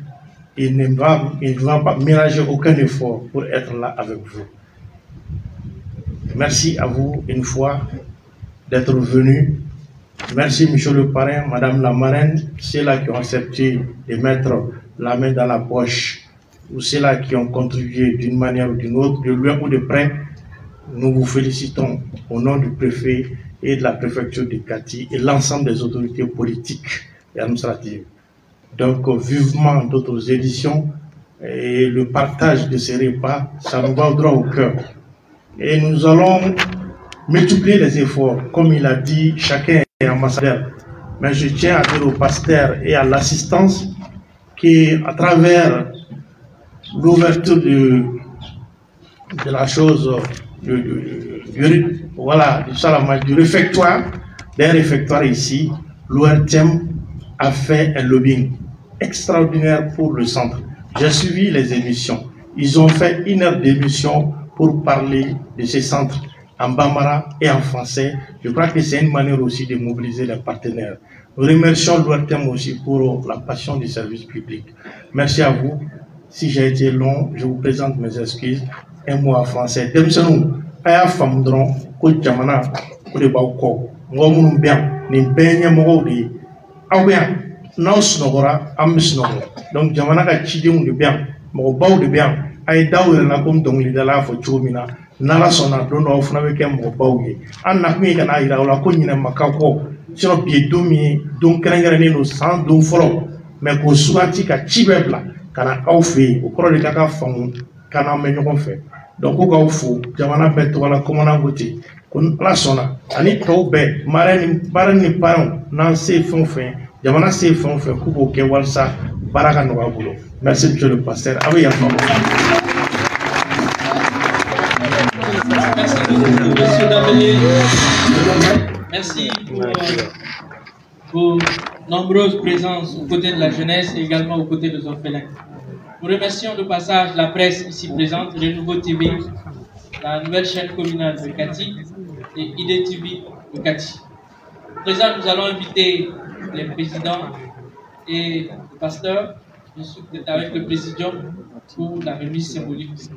il ne va pas ménager aucun effort pour être là avec vous. Merci à vous une fois d'être venus. Merci, monsieur le parrain, madame la marraine, ceux-là qui ont accepté de mettre la main dans la poche, ou ceux-là qui ont contribué d'une manière ou d'une autre, de loin ou de près. Nous vous félicitons au nom du préfet et de la préfecture de Cathy et l'ensemble des autorités politiques et administratives. Donc, vivement d'autres éditions et le partage de ces repas, ça nous va droit au cœur. Et nous allons multiplier les efforts. Comme il a dit, chacun est ambassadeur. Mais je tiens à dire au pasteur et à l'assistance qu'à travers l'ouverture de la chose, du réfectoire, d'un réfectoire ici, l'ORTM a fait un lobbying extraordinaire pour le centre. J'ai suivi les émissions. Ils ont fait 1 heure d'émission pour parler de ces centres en bambara et en français. Je crois que c'est une manière aussi de mobiliser les partenaires. Nous remercions l'ORTM aussi pour la passion du service public. Merci à vous. Si j'ai été long, je vous présente mes excuses. Un mot en français. Donc, jamana ka cidenw de bɛ yan, mɔgɔbaw de bɛ yan, a ye daw yɛrɛ la comme dɔnkilidala y'a fɔ cogo min na, n'ala sɔnna don dɔ aw fana bɛ kɛ mɔgɔbaw ye an nakun ye ka n'a yira aw la ko ɲinɛ ma k'aw kɔ sinon bi ye don min ye don kɛrɛnkɛrɛnnen don san don fɔlɔ mais k'o suganti ka ci bɛɛ bila ka na aw fɛ yen o kɔrɔ de k'a ka faamu ka n'an bɛ ɲɔgɔn fɛ donc ko k'aw fo jamana bɛɛ tɔgɔ la commandant ko ten ko ala sɔnna ani tɔw bɛɛ baara ni parents n'an se ye fɛn o fɛn jamana se ye fɛn o fɛn k'u k'o kɛ walasa baara ka nɔgɔya bolo merci monsieur le pasteur a bɛ yafa Monsieur Dambélé. Merci pour vos nombreuses présences aux côtés de la jeunesse et également aux côtés des orphelins. Nous remercions de passage la presse ici présente, Renouveau TV, la nouvelle chaîne communale de Kati et IDTV de Kati. Présent, nous allons inviter les présidents et le pasteur, ensuite avec le présidium pour la remise symbolique.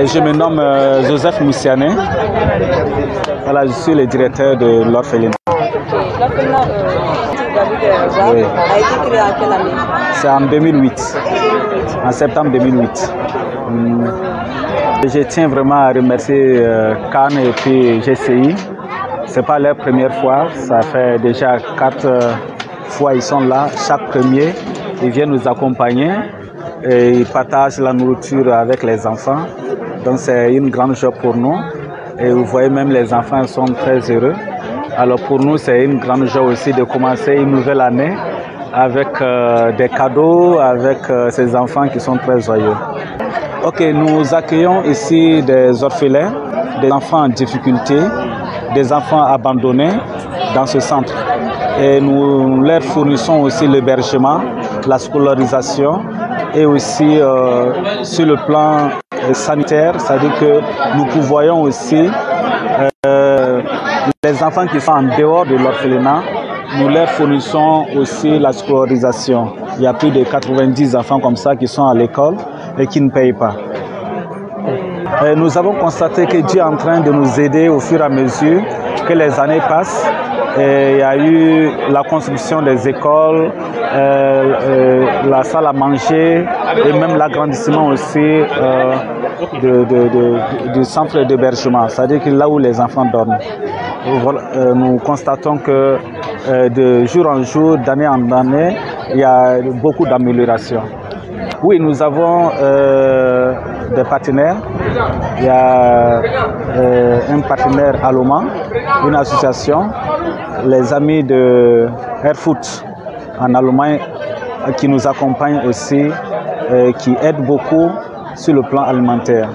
Je me nomme Joseph Moussiané. Voilà, je suis le directeur de l'orphelinat. L'orphelinat a été créé en quelle année? C'est en 2008, en septembre 2008. Je tiens vraiment à remercier Cannes et puis GCI. Ce n'est pas leur première fois, ça fait déjà 4 fois ils sont là. Chaque premier, ils viennent nous accompagner et ils partagent la nourriture avec les enfants. Donc c'est une grande joie pour nous. Et vous voyez même les enfants sont très heureux. Alors pour nous c'est une grande joie aussi de commencer une nouvelle année avec des cadeaux, avec ces enfants qui sont très joyeux. Ok, nous accueillons ici des orphelins, des enfants en difficulté, des enfants abandonnés dans ce centre. Et nous leur fournissons aussi l'hébergement, la scolarisation et aussi sur le plan sanitaire, c'est-à-dire que nous pourvoyons aussi les enfants qui sont en dehors de l'orphelinat, nous leur fournissons aussi la scolarisation. Il y a plus de 90 enfants comme ça qui sont à l'école et qui ne payent pas. Et nous avons constaté que Dieu est en train de nous aider au fur et à mesure que les années passent. Et il y a eu la construction des écoles, la salle à manger et même l'agrandissement aussi du centre d'hébergement, c'est-à-dire que là où les enfants dorment. Nous constatons que de jour en jour, d'année en année, il y a beaucoup d'améliorations. Oui, nous avons des partenaires. Il y a un partenaire à Loma, une association, les amis de Airfoot en Allemagne qui nous accompagnent aussi, qui aident beaucoup sur le plan alimentaire.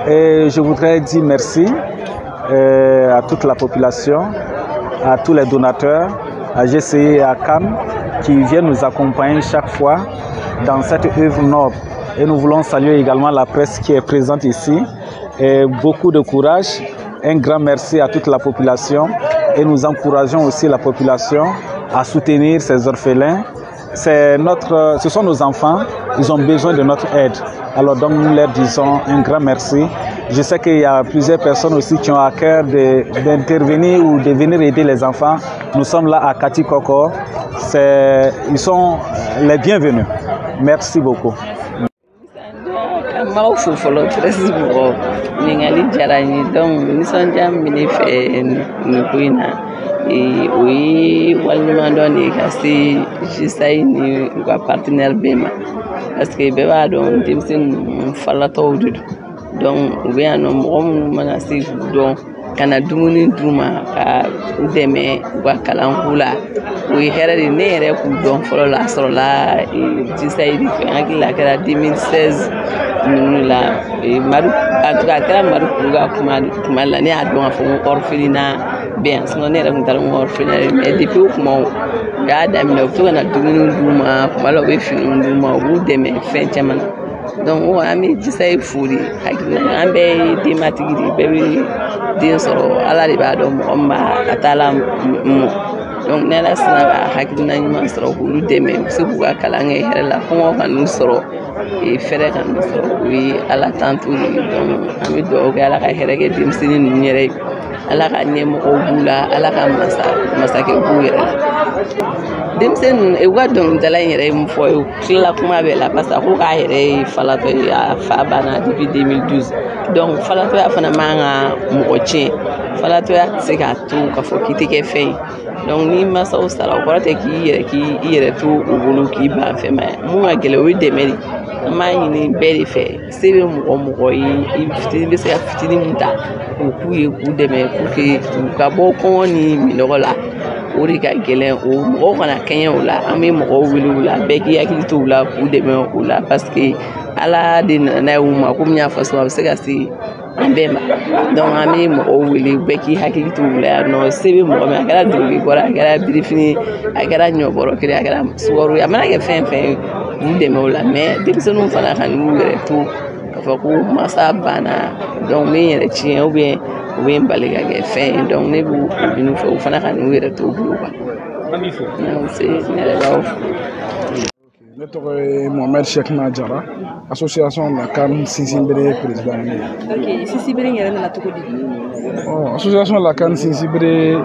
Et je voudrais dire merci à toute la population, à tous les donateurs, à GCI et à Cannes qui viennent nous accompagner chaque fois dans cette œuvre noble. Et nous voulons saluer également la presse qui est présente ici. Et beaucoup de courage, un grand merci à toute la population et nous encourageons aussi la population à soutenir ces orphelins. Ce sont nos enfants, ils ont besoin de notre aide. Alors donc nous leur disons un grand merci. Je sais qu'il y a plusieurs personnes aussi qui ont à cœur d'intervenir ou de venir aider les enfants. Nous sommes là à Kati Koko. Ils sont les bienvenus. Merci beaucoup. Oui, Walmandoni, Cassi, Gisai, ni partenaire Bema. Parce que Beva don Timson Falato. Donc, we are no more manassi, donc, Canaduni Duma, Deme, Wakalankula. We had a nere who don't follow la sola, Gisai, la Cara 2016. La Maru Ataka Maruga Kumalani, I don't have orphelina, Ben, so near orphelina, and the people, God, I'm not doing a Duma, Malaway, Duma, wood them, Frenchman. Don't I mean to say fully. I'm very dematic, very dear so Alaribado, Atalam. Donc nela sina hakina nyuma soro hulu deme subuga kalange herla komo kanu soro e fere kanu soro wi ala tantu donc ami do ga ala ka herege dim sinin nyere ala ka nyemo o bula ala ka masa ke buira dim sen e wadon dala nyere mo fo kila kuma be la pasa ko ka here falato ya fa bana depuis 2012 donc falato ya fana manga mo oche falato ya se ka tu ka fo kitike fe. Donc ni masa o sala ko rate ki yere to ubulu ki ba fe ma mu ga gele wi de meri ma yini beri fe sebe mo yi fitini be se fitini muta o ku ye ku de me ku ke ka bo ko ni mi no la o ri ka gele o kana kenya o la ami mo wili la be ki yakili to la ku de me o la parce que ala de na u ma ko nya fa so se ga si Bema. Donc ami mo wili beki hakiki to la no sebe mo me akara dugi gora akara birifini akara nyoboro kire akara suwaru ya mana ke fen mu de me la mais depuis nous fana kan mu gere to ka fa ko masa bana donc me yere chien ou bien baliga ke fen donc ne bu binu fo fana kan mu gere to bu ba ami fo non c'est ne la Ne tɔgɔ ye Mohamed Cheikhna Jara, association la CAN Sinsinbere président. Ok, Sinsinbere yɛrɛ nana cogo di? Association la CAN Sinsinbere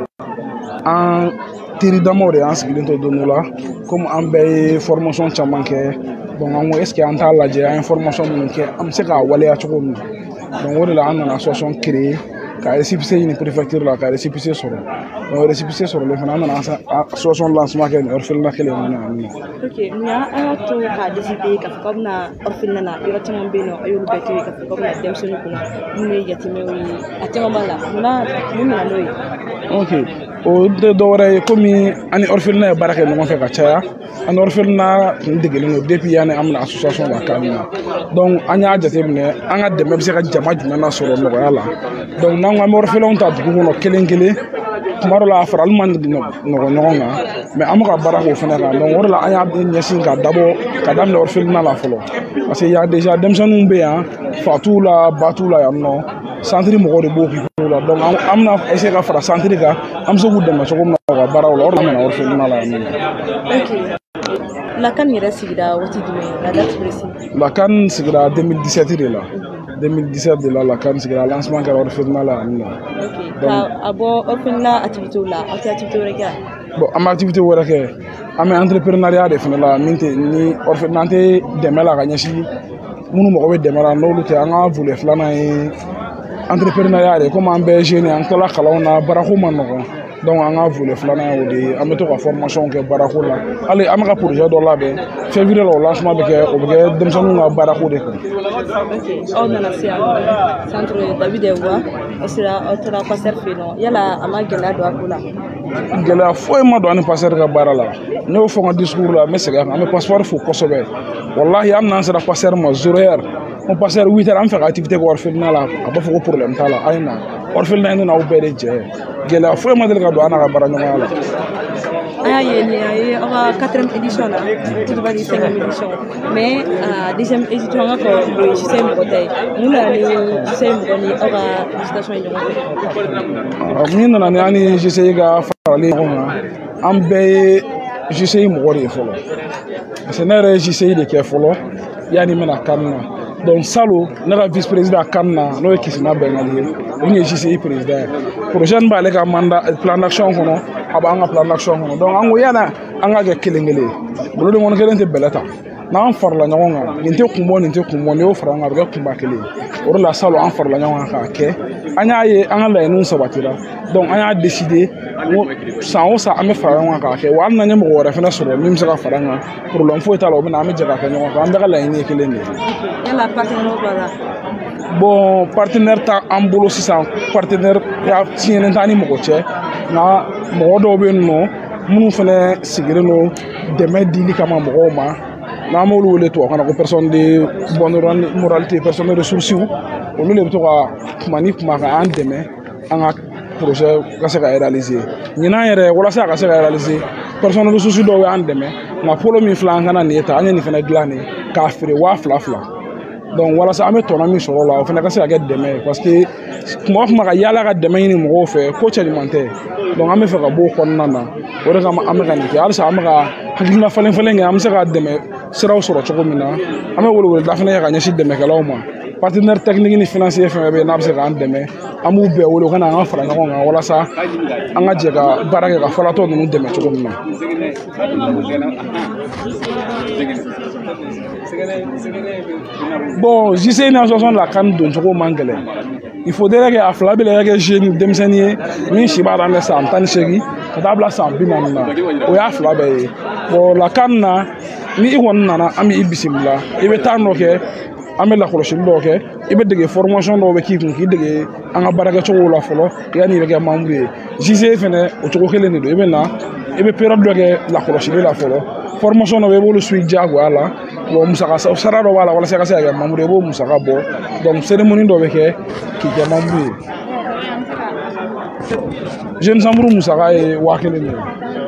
an teridamaw de y'an sigilen to don dɔ la, comme an bɛɛ ye formation caman kɛ, donc an ko est ce que an t'a lajɛ an ye formation minnu kɛ an bɛ se k'a waleya cogo min na, donc o de la an nana association créer ka récépissé ɲini préfecture la ka récépissé sɔrɔ, donc récépissé sɔrɔlen fana an nana association lancement kɛ nin orphelinat kelen kɔnɔ yan nɔ. Ok, mun y'a to k'a décider k'a fɔ k'aw bɛna orphelinat na yɔrɔ caman bɛ yen nɔ a y'olu bɛɛ to yen k'a fɔ k'aw bɛna denmisɛnninw kunna minnu ye yatimɛw ye a caman b'a la mun nana n'o ye? Ok, o tɛ dɔwɛrɛ ye komi an ni orphelinat ye baara kɛ ɲɔgɔn fɛ ka caya an ni orphelinat tun degelen don depuis yanni an bɛna association la CAN na, donc an y'a jateminɛ an ka dɛmɛ bɛ se ka jama jumɛn na sɔrɔ nɔgɔya la, donc n'an ko an bɛ orphelinat ta dugu kɔnɔ kelen kelen tuma dɔ la a farali man nɔgɔ ɲɔgɔn kan mais an bɛ ka baara k'o fana kan, donc o de la an y'a ɲɛsin ka daminɛ orphelinat la fɔlɔ parce que yan déjà denmisɛnninw bɛ yan fa t'u la ba t'u la yan nɔ centre mɔgɔw de b'o k'u la, donc an bɛna essayer ka fara centre kan an bɛ se k'u dɛmɛ cogo min na u ka baaraw la o de la an nana orphelinat la yan nɔ. La CAN yɛrɛ sigira waati jumɛn la date précise? La CAN sigira 2017 de la 2017 de la CAN sigira lancement kɛra orphelinat la yan nɔ. Ok, ka bɔ orphelinat activités la aw tɛ activité wɛrɛ kɛ? Bon an bɛ activité wɛrɛ kɛ an bɛ entrepreneuriat de fana la min tɛ ni orphelinat tɛ dɛmɛ la ka ɲɛsin minnu mago bɛ dɛmɛ la n'olu tɛ an ka volet filanan ye entrepreneuriat de komi an bɛɛ ye jeune an tilala kalanw na baarako man nɔgɔn, donc an ka volet filanan ye o de ye an bɛ to ka formation kɛ baarako la hali an bɛ ka projet dɔ labɛn février la o lancement bɛ kɛ o bɛ kɛ denmisɛnninw ka baarako de kan. Ok, aw nana se yan nɔ centre David Ewa aw taara passer fɛ yen nɔ yala a ma gɛlɛya don a ko la? Gɛlɛya foyi ma don an ni passer ka baara la, ne y'o fɔ n ka discours la n bɛ segin a kan an bɛ passeport fo kosɛbɛ walahi an n'an sera passer ma 0 heure ko passer 8 heures an fɛ ka activité kɛ orphelinat la a b'a fɔ ko problème t'a la a ye na orphelinat in n'aw bɛɛ de jɛ gɛlɛya foyi ma deli ka don an n'a ka baara ɲɔgɔnya la. An y'a ye nin a ye aw ka 4e édition na tout b'a di 5e édition mais a 2e édition an ka fɔ o JC mɔgɔ tɛ ye mun nana ni JC mɔgɔ ni aw ka législation ye ɲɔgɔn fɛ? Mun nana ni an ni JC ka farali ɲɔgɔn kan an bɛɛ ye JC mɔgɔ de ye fɔlɔ parce que ne yɛrɛ ye JC de kɛ fɔlɔ yanni n bɛna CAN na, donc Salo ne ka vice président CAN na n'o ye Kisima Bɛngali ye o ye JC président ye, projet min b'ale ka mandat plan d'action kɔnɔ a b'an ka plan d'action kɔnɔ, donc an ko yanni an ka kɛ kelen kelen bolo den kɔnɔ kelen tɛ bɛlɛ ta n'an farala ɲɔgɔn kan nin tɛ kun bɔ nin tɛ kun bɔ n'i y'o fara ɲɔgɔn kan a bɛ kɛ kunba kelen ye o de la Salo an farala ɲɔgɔn kan k'a kɛ an y'a ye an ka laɲiniw sabatira, donc an y'a décider san o san an bɛ fara ɲɔgɔn kan k'a kɛ wa an nana mɔgɔ wɛrɛ fana sɔrɔ min bɛ se ka fara an kan problème foyi t'a la o bɛ na an bɛ jɛ k'a kɛ ɲɔgɔn fɛ an bɛɛ ka laɲini ye kelen de ye. Yala partenaire b'a la? Bon partenaire t'an bolo sisan partenaire ya tiɲɛnen t'an ni mɔgɔ cɛ nka mɔgɔ dɔw bɛ yen nɔ minnu fana sigilen don dɛmɛ dili kama mɔgɔw ma n'an b'olu wele tubabukan na ko personne de bonne moralité personne de ressources olu de bɛ to ka kuma ni kuma kan an dɛmɛ an ka projet ka se ka réaliser ɲinan yɛrɛ walasa a ka se ka réaliser personne de ressources dɔw y'an dɛmɛ nka polo min filɛ an kana nin ye ta an ye nin fana dilan nin k'a feere 2000, donc walasa an bɛ tɔnɔ min sɔrɔ o la o fana ka se ka kɛ dɛmɛ ye parce que kuma o kuma ka yaala ka dɛmɛ ɲini mɔgɔw fɛ ko cɛ ɲuman tɛ, donc an bɛ fɛ ka bɔ o kɔnɔna na o de kama an bɛ ka nin kɛ halisa an bɛ ka hakilina falen falen kɛ an bɛ se ka dɛmɛ siraw sɔrɔ cogo min na an bɛ weleweleda fana kɛ ka ɲɛsin dɛmɛkɛlaw ma partenaire technique ni financier fɛn bɛ yen n'a bɛ se k'an dɛmɛ an b'u bɛɛ wele u ka na an ka fara ɲɔgɔn kan walasa an ka jɛ ka baara kɛ ka falatɔ ninnu dɛmɛ cogo min na. Bon JC ni association la CAN don cogo man gɛlɛn il faudrait que a fila bɛ kɛ jeune denmisɛnnin ye min si b'a daminɛ san 18 ka taa bila san 40 na o y'a fila bɛɛ ye bon la CAN na ni i kɔni nana an bɛ i bisimila i bɛ taa nɔ kɛ an bɛ lakɔlɔsili dɔw kɛ i bɛ dege formation dɔw bɛ k'i kun k'i dege an ka baarakɛcogow la fɔlɔ yanni i bɛ kɛ membre ye JC fɛnɛ o cogo kelen de don i bɛ na i bɛ période dɔ kɛ lakɔlɔsili la fɔlɔ formation dɔ bɛ i b'olu suit diyagoya la bon musaka sara dɔ b'a la walasa i ka se ka kɛ membre ye i b'o musaka bɔ donc cérémonie dɔ bɛ kɛ k'i kɛ membre ye jeune chambre musaka ye 1000 de ye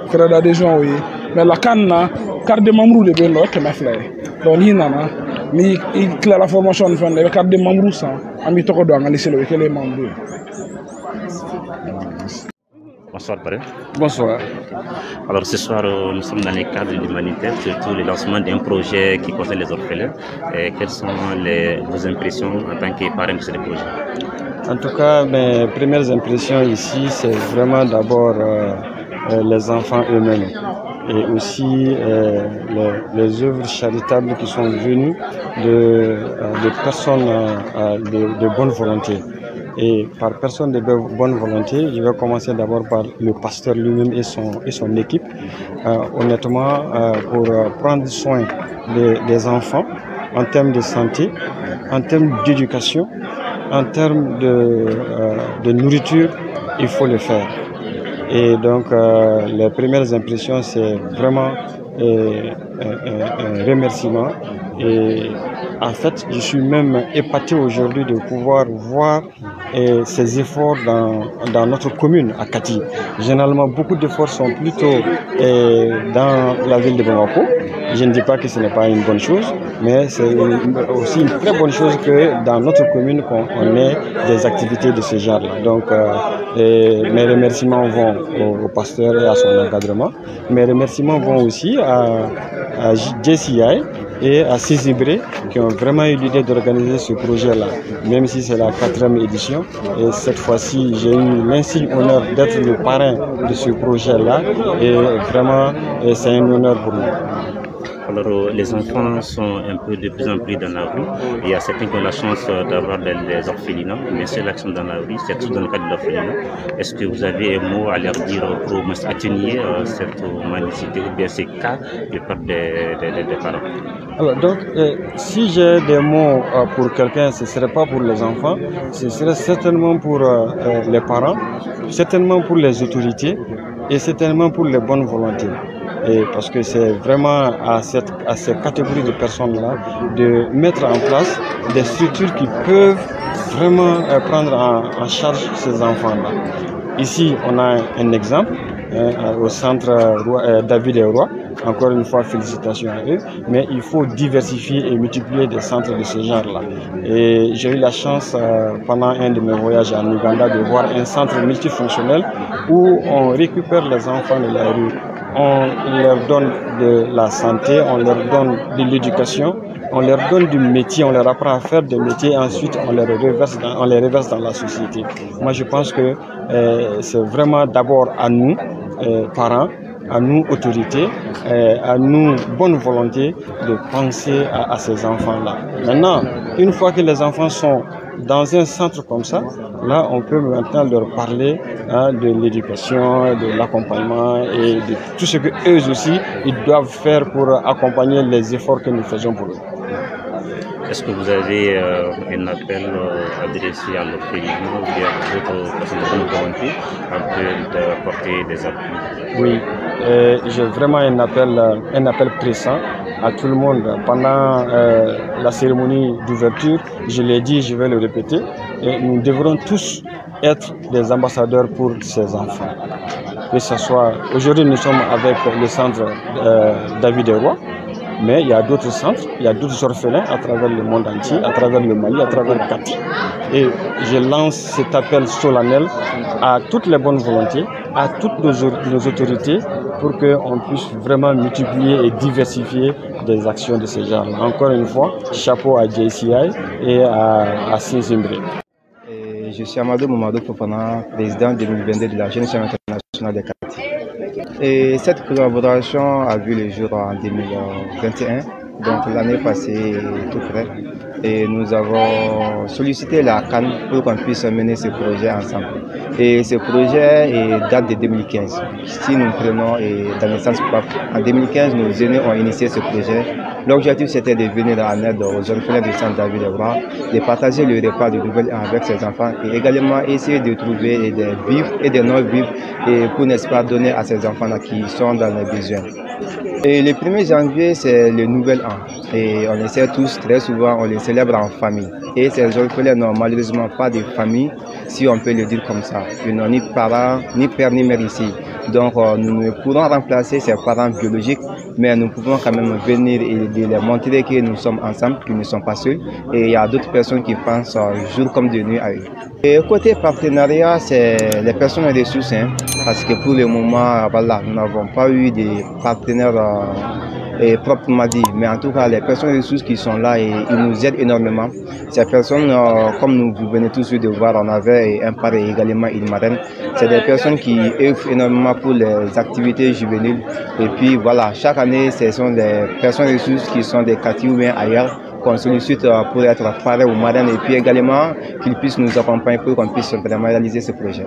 frais d'adhésion o ye mais la CAN na carte de membre de bɛ yen nɔ o ye 200 ye donc n'i nana ni i tilala formation nin fɛn na i bɛ carte de membre san an b'i tɔgɔ don an ka liste la o ye kelen membre ye. Bonsoir, Paré. Bonsoir. Alors ce soir, nous sommes dans les cadres humanitaires, surtout le lancement d'un projet qui concerne les orphelins. Quelles sont vos impressions en tant que parrain de ce projet? En tout cas, mes premières impressions ici, c'est vraiment d'abord les enfants eux-mêmes et aussi les œuvres charitables qui sont venues de personnes de bonne volonté. Et par personne de bonne volonté, je vais commencer d'abord par le pasteur lui-même et son équipe, honnêtement, pour prendre soin des enfants en termes de santé, en termes d'éducation, en termes de nourriture, il faut le faire. Et donc, les premières impressions, c'est vraiment un remerciement. Et en fait, je suis même épaté aujourd'hui de pouvoir voir ces efforts dans notre commune, à Kati. Généralement, beaucoup d'efforts sont plutôt dans la ville de Bamako. Je ne dis pas que ce n'est pas une bonne chose, mais c'est aussi une très bonne chose que dans notre commune, qu'on ait des activités de ce genre-là. Donc, mes remerciements vont au pasteur et à son encadrement. Mes remerciements vont aussi à JCI et à Cézibré qui ont vraiment eu l'idée d'organiser ce projet-là, même si c'est la 4e édition. Et cette fois-ci, j'ai eu l'insigne honneur d'être le parrain de ce projet-là et vraiment, c'est un honneur pour nous. Alors, les enfants sont un peu de plus en plus dans la rue. Il y a certains qui ont la chance d'avoir des orphelinats, mais ceux-là qui sont dans la rue, c'est tout dans le cadre de l'orphelinat. Est-ce que vous avez un mot à leur dire pour atténuer cette mendicité ou bien ces cas de part des parents? Alors, donc, si j'ai des mots pour quelqu'un, ce ne serait pas pour les enfants, ce serait certainement pour les parents, certainement pour les autorités et certainement pour les bonnes volontés. Et parce que c'est vraiment à ces catégories de personnes-là de mettre en place des structures qui peuvent vraiment prendre en charge ces enfants-là. Ici, on a un exemple au centre David et Roi. Encore une fois, félicitations à eux. Mais il faut diversifier et multiplier des centres de ce genre-là. Et j'ai eu la chance, pendant un de mes voyages en Ouganda, de voir un centre multifonctionnel où on récupère les enfants de la rue. On leur donne de la santé, on leur donne de l'éducation, on leur donne du métier, on leur apprend à faire des métiers et ensuite on les reverse dans la société. Moi je pense que c'est vraiment d'abord à nous, parents, à nous autorités, à nous bonne volonté de penser à ces enfants-là. Maintenant, une fois que les enfants sont dans un centre comme ça, là on peut maintenant leur parler de l'éducation, de l'accompagnement et de tout ce que eux aussi ils doivent faire pour accompagner les efforts que nous faisons pour eux. Est-ce que vous avez un appel adressé à l'orphelinat ou bien à d'autres personnes de bonne volonté afin d'apporter des appuis? Oui, j'ai vraiment un appel pressant à tout le monde. Pendant la cérémonie d'ouverture, je l'ai dit, je vais le répéter, et nous devrons tous être des ambassadeurs pour ces enfants. Que ce soit, aujourd'hui nous sommes avec le centre David et Roi, mais il y a d'autres centres, il y a d'autres orphelins à travers le monde entier, à travers le Mali, à travers Kati. Et je lance cet appel solennel à toutes les bonnes volontés, à toutes nos autorités, pour qu'on puisse vraiment multiplier et diversifier des actions de ce genre. Encore une fois, chapeau à JCI et à Cézibré. Je suis Amadou Mamadou Fofana, président 2022 de la Jeunesse internationale de Kati. Et cette collaboration a vu le jour en 2021, donc l'année passée tout près. Et nous avons sollicité la CAN pour qu'on puisse mener ce projet ensemble. Et ce projet date de 2015. Si nous prenons dans le sens propre, en 2015, nos aînés ont initié ce projet. L'objectif c'était de venir en aide aux orphelins du centre David et Roi, de partager le repas de nouvel an avec ses enfants et également essayer de trouver des vivres et des non-vivres pour, n'est-ce pas, donner à ces enfants-là qui sont dans les besoins. Et le 1er janvier, c'est le nouvel an. Et on essaie tous, très souvent, on les célèbre en famille. Et ces orphelins n'ont malheureusement pas de famille, si on peut le dire comme ça. Ils n'ont ni parents, ni père, ni mère ici. Donc nous ne pourrons remplacer ces parents biologiques, mais nous pouvons quand même venir et leur montrer que nous sommes ensemble, qu'ils ne sont pas seuls. Et il y a d'autres personnes qui pensent jour comme de nuit à eux. Et côté partenariat, c'est les personnes ressources, hein, parce que pour le moment, voilà, nous n'avons pas eu de partenaires proprement dit, mais en tout cas les personnes ressources qui sont là et ils nous aident énormément. Ces personnes, comme vous venez tous de voir, on avait un parrain également une marraine. C'est des personnes qui œuvrent énormément pour les activités juvéniles. Et puis voilà, chaque année, ce sont des personnes ressources qui sont des quartiers ou bien ailleurs qu'on sollicite pour être parrain ou marraine et puis également qu'ils puissent nous accompagner pour qu'on puisse vraiment réaliser ce projet.